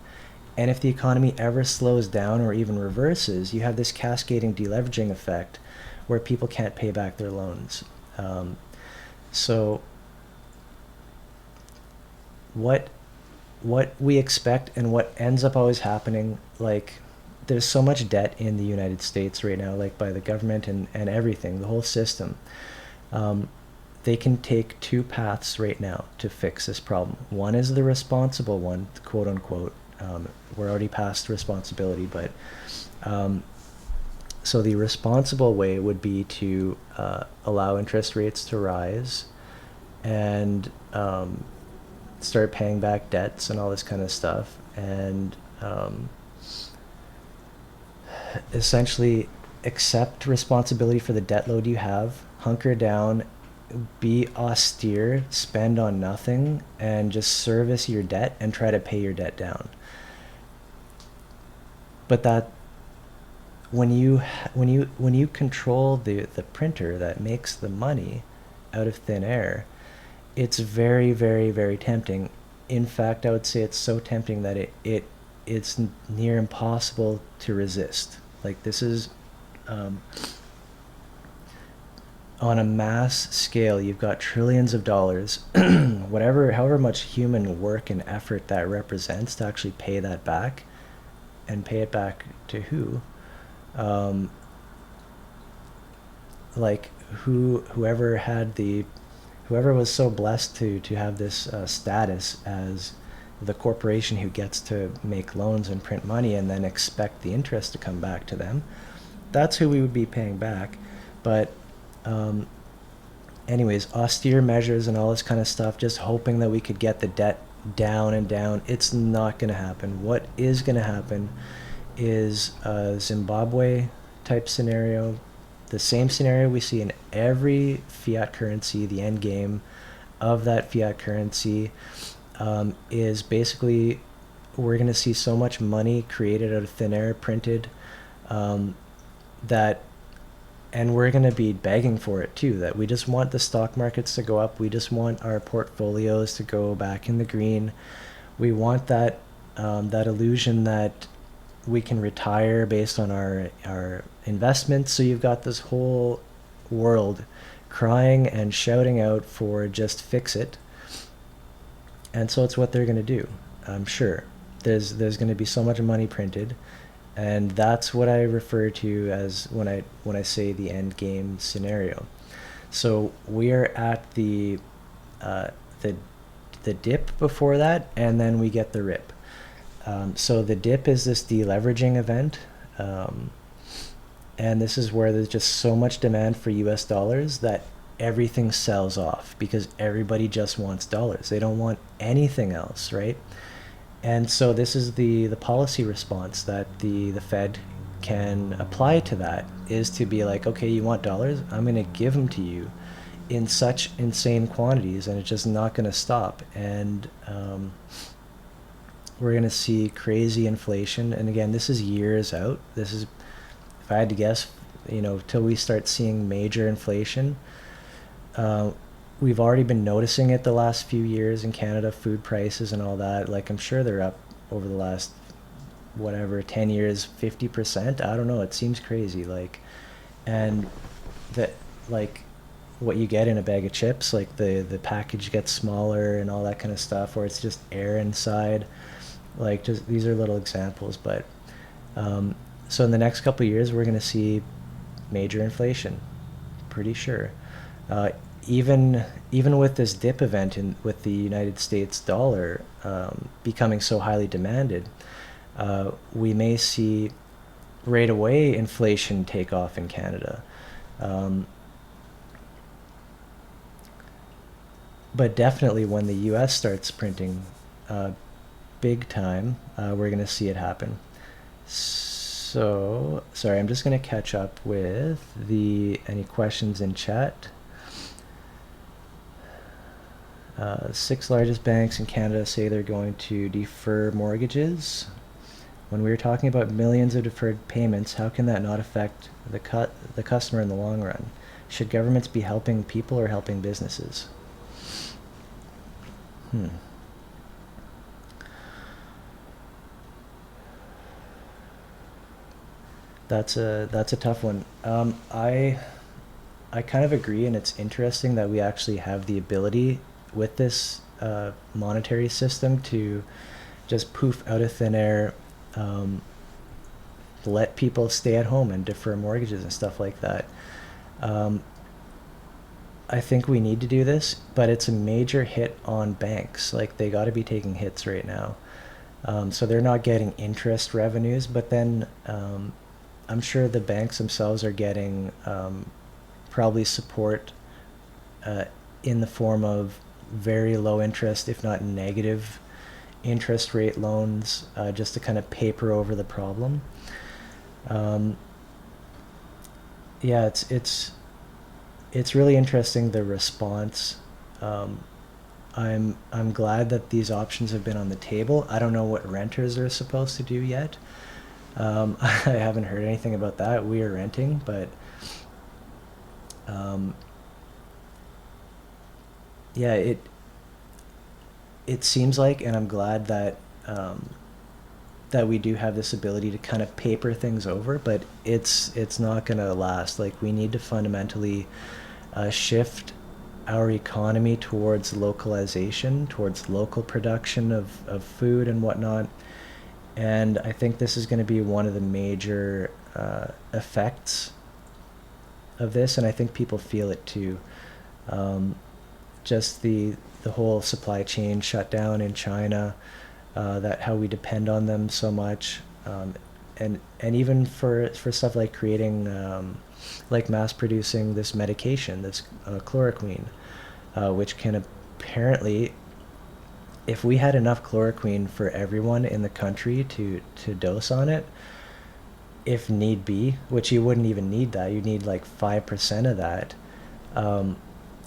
And if the economy ever slows down or even reverses, you have this cascading deleveraging effect where people can't pay back their loans. So what we expect and what ends up always happening, like there's so much debt in the United States right now, like by the government and everything, the whole system. They can take two paths right now to fix this problem. One is the responsible one, quote unquote. We're already past responsibility, but so the responsible way would be to allow interest rates to rise and start paying back debts and all this kind of stuff, and essentially accept responsibility for the debt load you have, hunker down, be austere, spend on nothing, and just service your debt and try to pay your debt down. But that when you control the printer that makes the money out of thin air, it's very, very, very tempting. In fact, I would say it's so tempting that it's near impossible to resist. Like this is on a mass scale, you've got trillions of dollars, however much human work and effort that represents to actually pay that back, and pay it back to who? Like whoever was so blessed to have this status as the corporation who gets to make loans and print money and then expect the interest to come back to them. That's who we would be paying back. But anyways, austere measures and all this kind of stuff, just hoping that we could get the debt down and down. It's not going to happen. What is going to happen is a Zimbabwe type scenario, the same scenario we see in every fiat currency. The end game of that fiat currency is basically we're going to see so much money created out of thin air, printed, that, and we're going to be begging for it too, that we just want the stock markets to go up. We just want our portfolios to go back in the green. We want that that illusion that we can retire based on our investments. So you've got this whole world crying and shouting out for just fix it. And so it's what they're going to do. I'm sure there's going to be so much money printed, and that's what I refer to as when I say the end game scenario. So we are at the dip before that, and then we get the rip. So the dip is this deleveraging event, and this is where there's just so much demand for US dollars that everything sells off because everybody just wants dollars. They don't want anything else, right? And so this is the policy response that the Fed can apply to that, is to be like, okay, you want dollars? I'm going to give them to you in such insane quantities, and it's just not going to stop. And we're going to see crazy inflation. And again, this is years out. This is, if I had to guess, till we start seeing major inflation. We've already been noticing it the last few years in Canada, food prices and all that. Like, I'm sure they're up over the last, 10 years, 50%. I don't know. It seems crazy. Like, and that, like, what you get in a bag of chips, like the package gets smaller and all that kind of stuff, or it's just air inside. Like, just, these are little examples, but, so in the next couple of years, we're going to see major inflation. Pretty sure. Even with this dip event with the United States dollar becoming so highly demanded, we may see right away inflation take off in Canada. But definitely when the US starts printing big time, we're going to see it happen. So, sorry, I'm just going to catch up with any questions in chat. 6 largest banks in Canada say they're going to defer mortgages. When we were talking about millions of deferred payments, how can that not affect the customer in the long run? Should governments be helping people or helping businesses? That's a tough one. I kind of agree, and it's interesting that we actually have the ability with this monetary system to just poof out of thin air, um, let people stay at home and defer mortgages and stuff like that. Um, I think we need to do this, but it's a major hit on banks. Like they got to be taking hits right now. So they're not getting interest revenues, but then I'm sure the banks themselves are getting probably support uh, in the form of very low interest, if not negative interest rate loans, just to kind of paper over the problem. Um, yeah, it's really interesting, the response. Um, I'm glad that these options have been on the table. I don't know what renters are supposed to do yet. I haven't heard anything about that. We are renting, but um, yeah, it seems like, and I'm glad that that we do have this ability to kind of paper things over, but it's not gonna last. Like we need to fundamentally shift our economy towards localization, towards local production of food and whatnot. And I think this is going to be one of the major effects of this, and I think people feel it too. Um, just the whole supply chain shutdown in China, that how we depend on them so much, and even for stuff like creating like mass producing this medication, this chloroquine, which can apparently, if we had enough chloroquine for everyone in the country to dose on it, if need be, which you wouldn't even need that, you need like 5% of that. Um,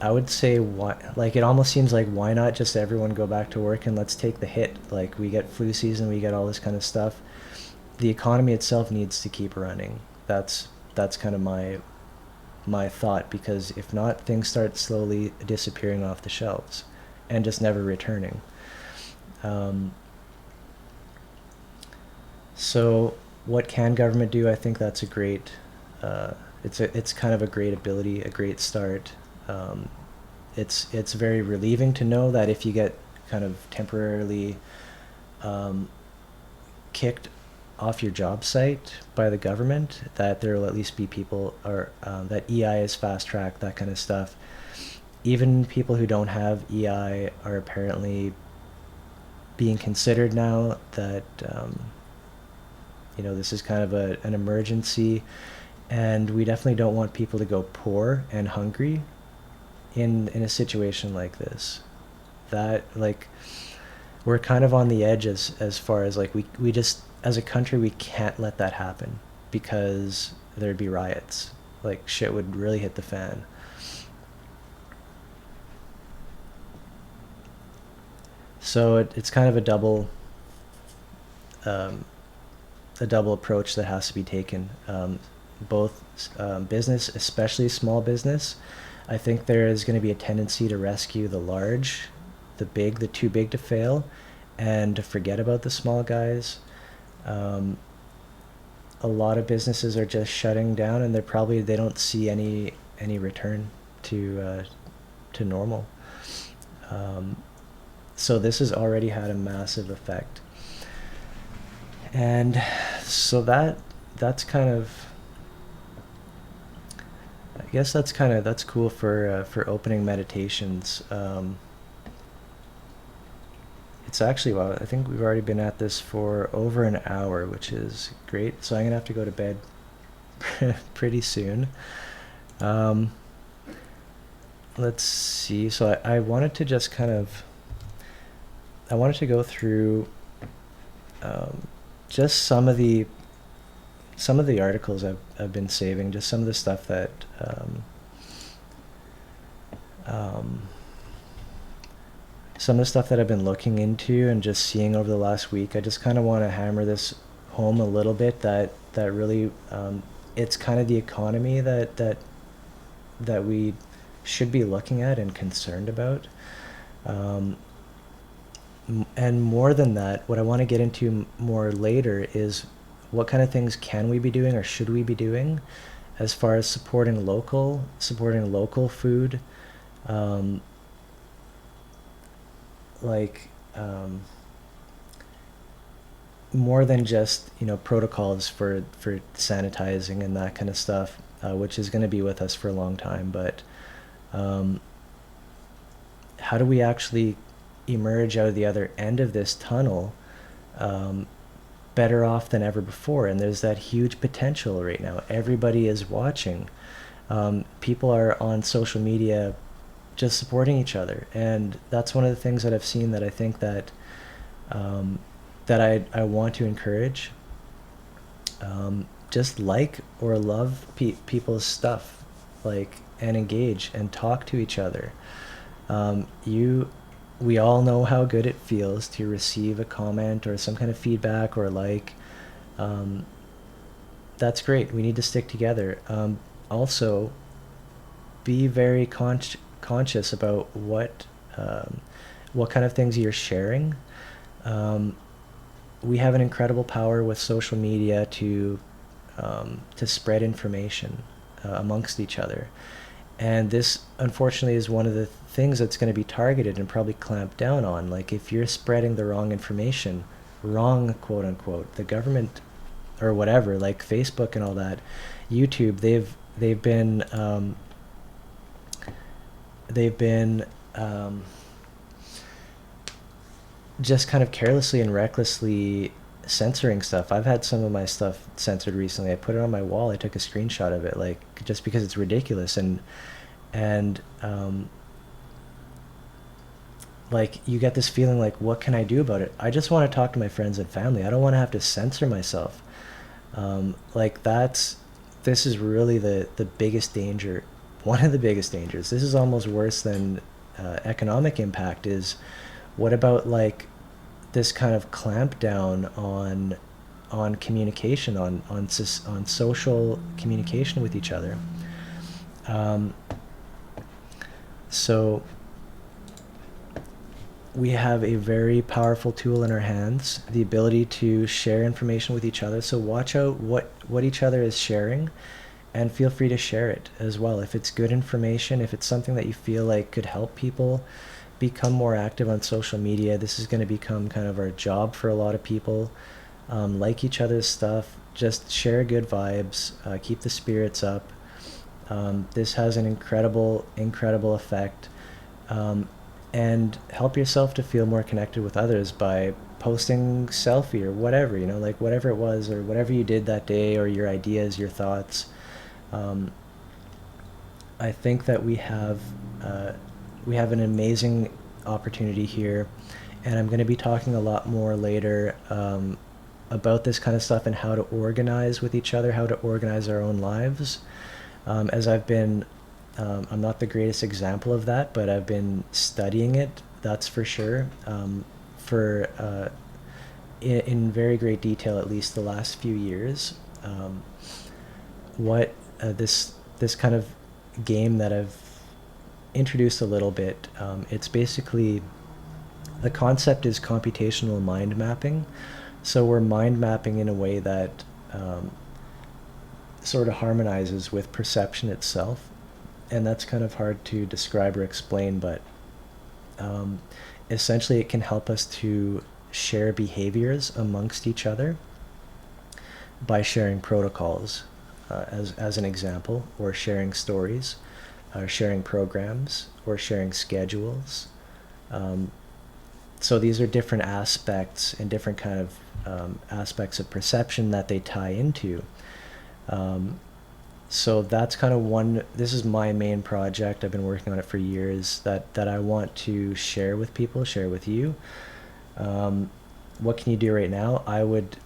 I would say why, like it almost seems like why not just everyone go back to work and let's take the hit. Like we get flu season, we get all this kind of stuff. The economy itself needs to keep running. That's kind of my thought, because if not, things start slowly disappearing off the shelves and just never returning. Um, so what can government do? I think that's a great, it's kind of a great ability, a great start. Um, it's very relieving to know that if you get kind of temporarily um, kicked off your job site by the government, that there will at least be people, or that EI is fast tracked, that kind of stuff. Even people who don't have EI are apparently being considered now, that this is kind of an emergency, and we definitely don't want people to go poor and hungry in a situation like this. That, like, we're kind of on the edge as far as like we just, as a country, we can't let that happen, because there'd be riots. Like shit would really hit the fan. So it's kind of um, a double approach that has to be taken. Both business, especially small business, I think there is going to be a tendency to rescue the large, the big, the too big to fail, and to forget about the small guys. Um, a lot of businesses are just shutting down, and they don't see any return to normal. Um, so this has already had a massive effect, and so that's kind of, I guess that's cool for opening meditations. It's actually, well, I think we've already been at this for over an hour, which is great. So I'm gonna have to go to bed pretty soon. Um, let's see. So I wanted to just I wanted to go through um, just some of the articles I've been saving, just some of the stuff that um, some of the stuff that I've been looking into and just seeing over the last week. I just kind of want to hammer this home a little bit, that really it's kind of the economy that we should be looking at and concerned about. Um, and more than that, what I want to get into more later is what kind of things can we be doing or should we be doing as far as supporting local food, um, like more than just protocols for sanitizing and that kind of stuff, which is going to be with us for a long time. But um, how do we actually emerge out of the other end of this tunnel um, better off than ever before? And there's that huge potential right now. Everybody is watching. People are on social media just supporting each other, and that's one of the things that I've seen that I think that um, I want to encourage. Just like or love people's stuff, like, and engage and talk to each other. You We all know how good it feels to receive a comment or some kind of feedback or like. um, that's great. We need to stick together. Also, be very conscious about what kind of things you're sharing. Um, we have an incredible power with social media to spread information amongst each other. And this, unfortunately, is one of the things that's going to be targeted and probably clamped down on. Like, if you're spreading the wrong information, wrong, quote unquote, the government or whatever, like Facebook and all that, YouTube, they've been just kind of carelessly and recklessly censoring stuff. I've had some of my stuff censored recently. I put it on my wall. I took a screenshot of it, like, just because it's ridiculous. And like, you get this feeling like, what can I do about it? I just want to talk to my friends and family. I don't want to have to censor myself. Like, this is really the biggest danger. One of the biggest dangers. This is almost worse than economic impact. Is what about, like, this kind of clamp down on communication, on social communication with each other. Um, so we have a very powerful tool in our hands, the ability to share information with each other. So watch out what each other is sharing, and feel free to share it as well. If it's good information, if it's something that you feel like could help people become more active on social media, this is going to become kind of our job for a lot of people. Like each other's stuff, just share good vibes, keep the spirits up. This has an incredible effect. And help yourself to feel more connected with others by posting selfie or whatever, like whatever it was or whatever you did that day, or your ideas, your thoughts. I think that we have an amazing opportunity here, and I'm going to be talking a lot more later about this kind of stuff and how to organize with each other, how to organize our own lives. As I'm not the greatest example of that, but I've been studying it, that's for sure, in very great detail, at least the last few years. What this kind of game that I've introduced a little bit, it's basically, the concept is computational mind mapping. So we're mind mapping in a way that sort of harmonizes with perception itself. And that's kind of hard to describe or explain, but essentially it can help us to share behaviors amongst each other by sharing protocols, as an example, or sharing stories, or sharing programs, or sharing schedules. So these are different aspects and different kind of aspects of perception that they tie into. So that's kind of this is my main project. I've been working on it for years, that I want to share with people, share with you. What can you do right now? I would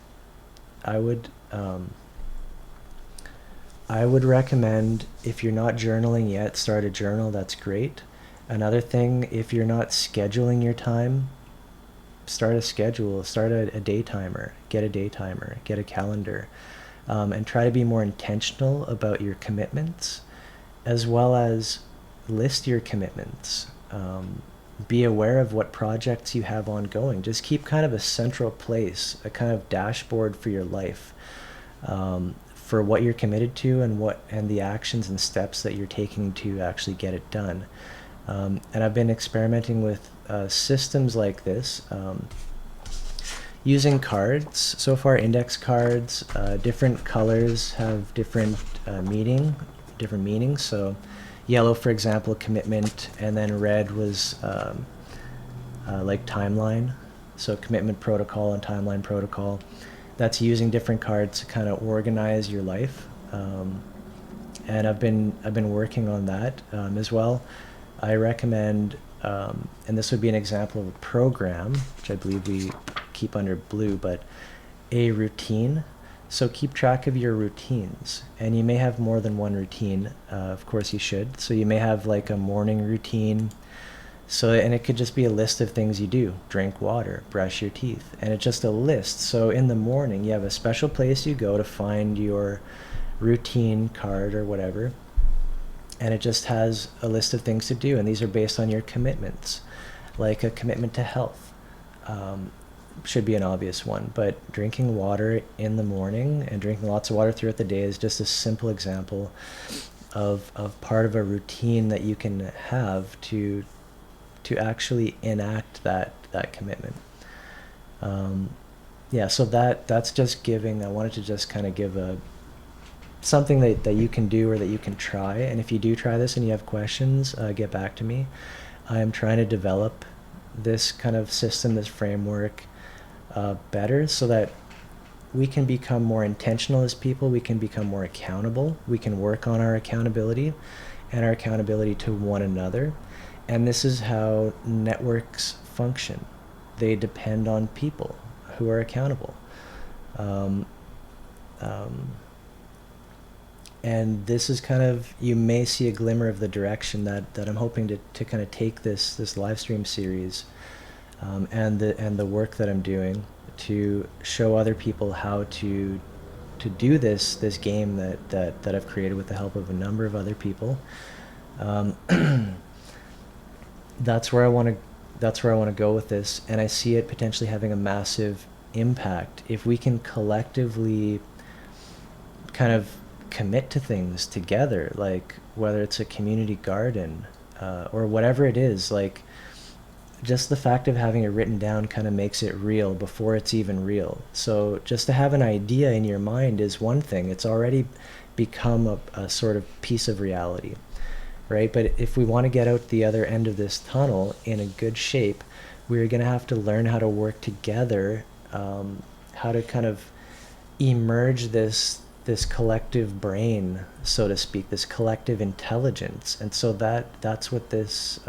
recommend, if you're not journaling yet, start a journal. That's great. Another thing, if you're not scheduling your time, start a schedule, start a day timer, get a calendar. And try to be more intentional about your commitments, as well as list your commitments. Be aware of what projects you have ongoing. Just keep kind of a central place, a kind of dashboard for your life, for what you're committed to and the actions and steps that you're taking to actually get it done. And I've been experimenting with systems like this, using cards. So far, index cards, different colors have different meanings. So yellow, for example, commitment, and then red was like timeline. So commitment protocol and timeline protocol. That's using different cards to kind of organize your life. And I've been working on that as well. I recommend, and this would be an example of a program, which I believe we keep under blue, but a routine. So keep track of your routines, and you may have more than one routine. Of course you should. So you may have like a morning routine. And it could just be a list of things you do. Drink water, brush your teeth, and it's just a list. So in the morning, you have a special place you go to find your routine card or whatever, and it just has a list of things to do, and these are based on your commitments, like a commitment to health. Should be an obvious one, but drinking water in the morning and drinking lots of water throughout the day is just a simple example of part of a routine that you can have to actually enact that commitment. Yeah, so that's just giving. I wanted to just kind of give something that you can do or that you can try. And if you do try this and you have questions, get back to me. I'm trying to develop this kind of system, this framework, better, so that we can become more intentional as people. We can become more accountable. We can work on our accountability and our accountability to one another. And this is how networks function. They depend on people who are accountable. And this is kind of, you may see a glimmer of the direction that I'm hoping to kind of take this live stream series, and the work that I'm doing to show other people how to do this game that I've created with the help of a number of other people. That's where I want to go with this, and I see it potentially having a massive impact if we can collectively kind of commit to things together, like whether it's a community garden or whatever it is. Like, just the fact of having it written down kind of makes it real before it's even real. So just to have an idea in your mind is one thing. It's already become a sort of piece of reality. Right? But if we want to get out the other end of this tunnel in a good shape, we're going to have to learn how to work together, how to kind of emerge this collective brain, so to speak, this collective intelligence. And so that's what this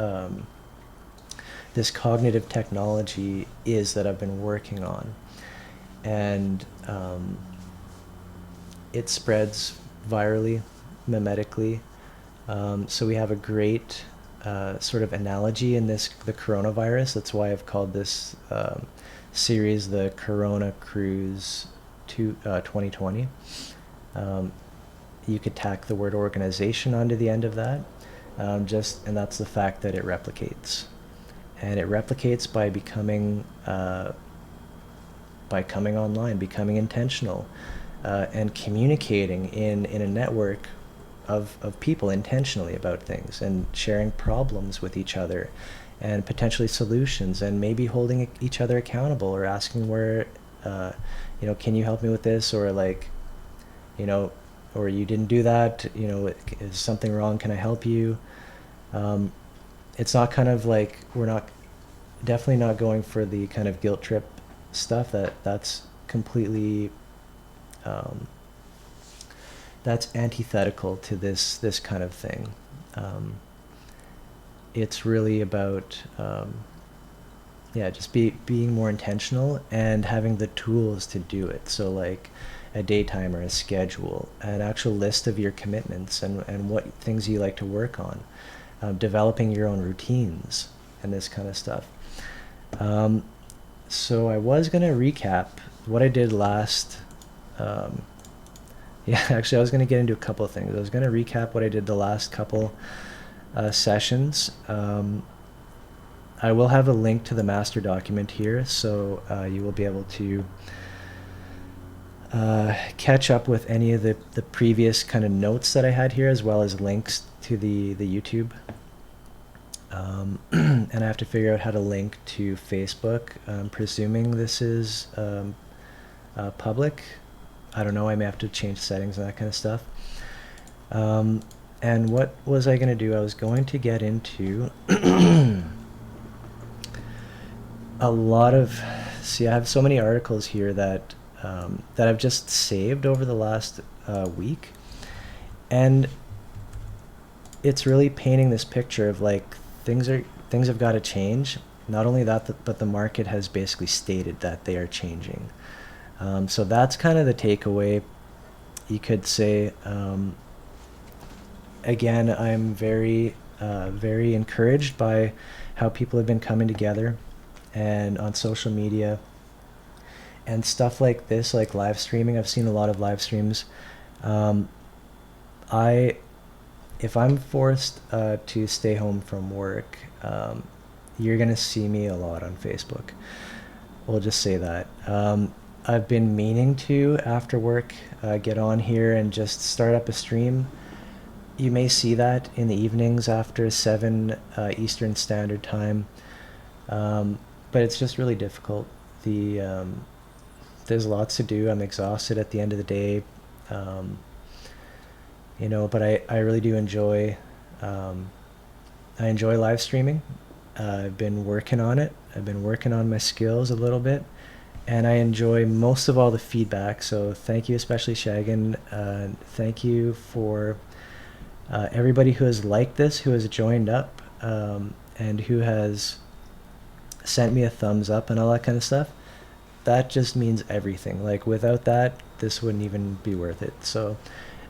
cognitive technology is that I've been working on. And it spreads virally, mimetically. So we have a great sort of analogy in the coronavirus. That's why I've called this series the Corona Cruise 2020. You could tack the word organization onto the end of that, and that's the fact that it replicates. And it replicates by coming online, becoming intentional, and communicating in a network of people intentionally about things, and sharing problems with each other and potentially solutions, and maybe holding each other accountable, or asking where, can you help me with this, or like, or you didn't do that, is something wrong, can I help you? It's not kind of like, we're definitely not going for the kind of guilt trip stuff that's completely that's antithetical to this kind of thing. It's really about just being more intentional and having the tools to do it. So like a day timer, a schedule, an actual list of your commitments and what things you like to work on, developing your own routines and this kind of stuff. So I was going to recap what I did last. Actually, I was going to get into a couple of things. I was going to recap what I did the last couple sessions. I will have a link to the master document here, so you will be able to catch up with any of the previous kind of notes that I had here, as well as links to the YouTube. And I have to figure out how to link to Facebook. I'm presuming this is public. I don't know. I may have to change settings and that kind of stuff. And what was I going to do? I was going to get into a lot of. See, I have so many articles here that that I've just saved over the last week, and it's really painting this picture of like things have got to change. Not only that, but the market has basically stated that they are changing. So that's kind of the takeaway, you could say. Again, I'm very, very encouraged by how people have been coming together, and on social media and stuff like this, like live streaming. I've seen a lot of live streams. If I'm forced to stay home from work, you're gonna see me a lot on Facebook. We'll just say that. I've been meaning to, after work, get on here and just start up a stream. You may see that in the evenings after 7 Eastern Standard Time, but it's just really difficult. There's lots to do. I'm exhausted at the end of the day, but I really do enjoy. I enjoy live streaming. I've been working on it. I've been working on my skills a little bit, and I enjoy most of all the feedback. So thank you, especially Shagan. Thank you for everybody who has liked this, who has joined up, and who has sent me a thumbs up and all that kind of stuff. That just means everything. Like, without that, this wouldn't even be worth it. So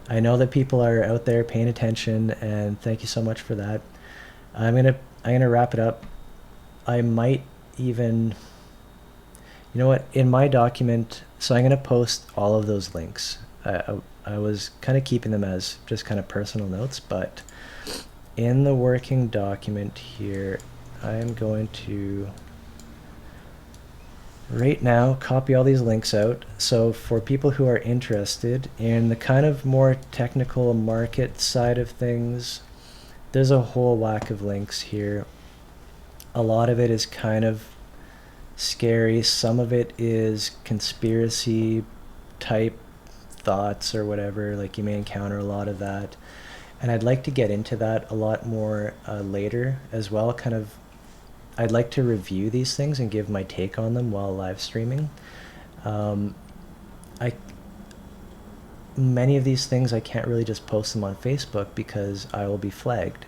I know that people are out there paying attention, and thank you so much for that. I'm gonna wrap it up. I might even, you know what, in my document, so I'm gonna post all of those links. I was kind of keeping them as just kind of personal notes, but in the working document here, I am going to right now copy all these links out. So for people who are interested in the kind of more technical market side of things, there's a whole whack of links here. A lot of it is kind of scary. Some of it is conspiracy type thoughts or whatever. Like, you may encounter a lot of that, and I'd like to get into that a lot more later as well. Kind of, I'd like to review these things and give my take on them while live streaming. Many of these things I can't really just post them on Facebook because I will be flagged.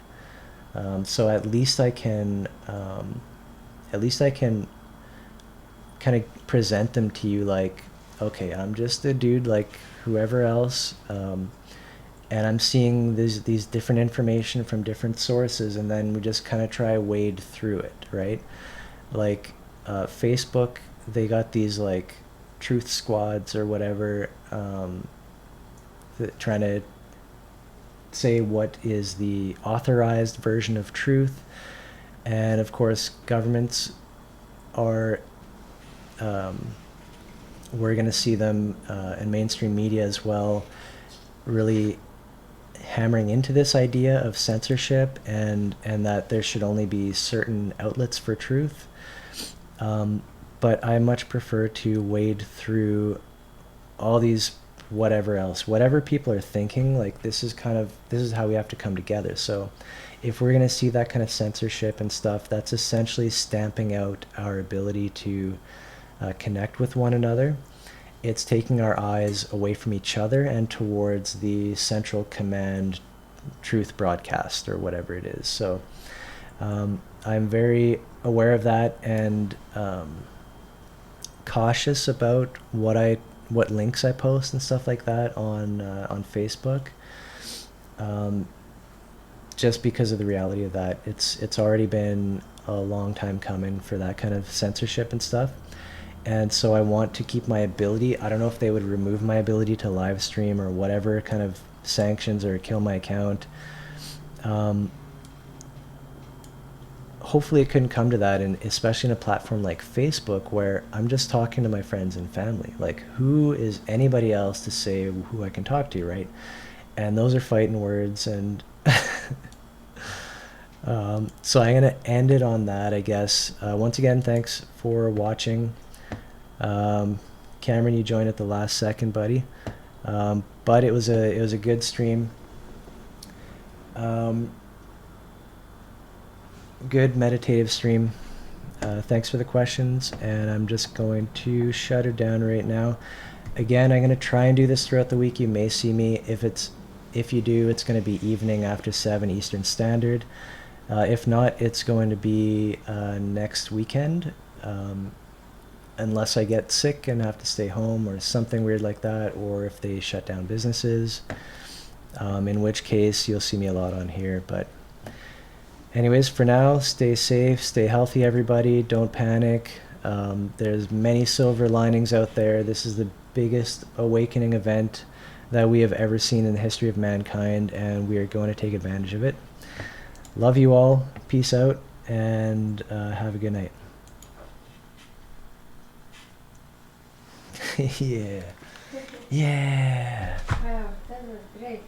So at least I can kind of present them to you like, okay, I'm just a dude like whoever else, and I'm seeing these different information from different sources, and then we just kind of try wade through it, right? Like Facebook, they got these like truth squads or whatever, trying to say what is the authorized version of truth, and of course governments are we're going to see them in mainstream media as well, really hammering into this idea of censorship, and that there should only be certain outlets for truth. But I much prefer to wade through all these whatever people are thinking. Like, this is how we have to come together. So if we're going to see that kind of censorship and stuff, that's essentially stamping out our ability to connect with one another. It's taking our eyes away from each other and towards the central command truth broadcast or whatever it is. So I'm very aware of that, and cautious about what links I post and stuff like that on Facebook, just because of the reality of that. It's already been a long time coming for that kind of censorship and stuff. And so I want to keep my ability. I don't know if they would remove my ability to live stream or whatever kind of sanctions or kill my account. hopefully it couldn't come to that, and especially in a platform like Facebook where I'm just talking to my friends and family. Like, who is anybody else to say who I can talk to, right? And those are fighting words, and so I'm gonna end it on that, I guess. Once again, thanks for watching. Cameron, you joined at the last second, buddy. But it was a good stream. Good meditative stream. Thanks for the questions, and I'm just going to shut her down right now. Again, I'm going to try and do this throughout the week. You may see me. If you do, it's going to be evening after 7 Eastern Standard. If not, it's going to be next weekend, unless I get sick and have to stay home or something weird like that, or if they shut down businesses, in which case you'll see me a lot on here. But anyways, for now, stay safe, stay healthy, everybody. Don't panic. There's many silver linings out there. This is the biggest awakening event that we have ever seen in the history of mankind, and we are going to take advantage of it. Love you all. Peace out, and have a good night. Yeah. Yeah. Wow, that was great.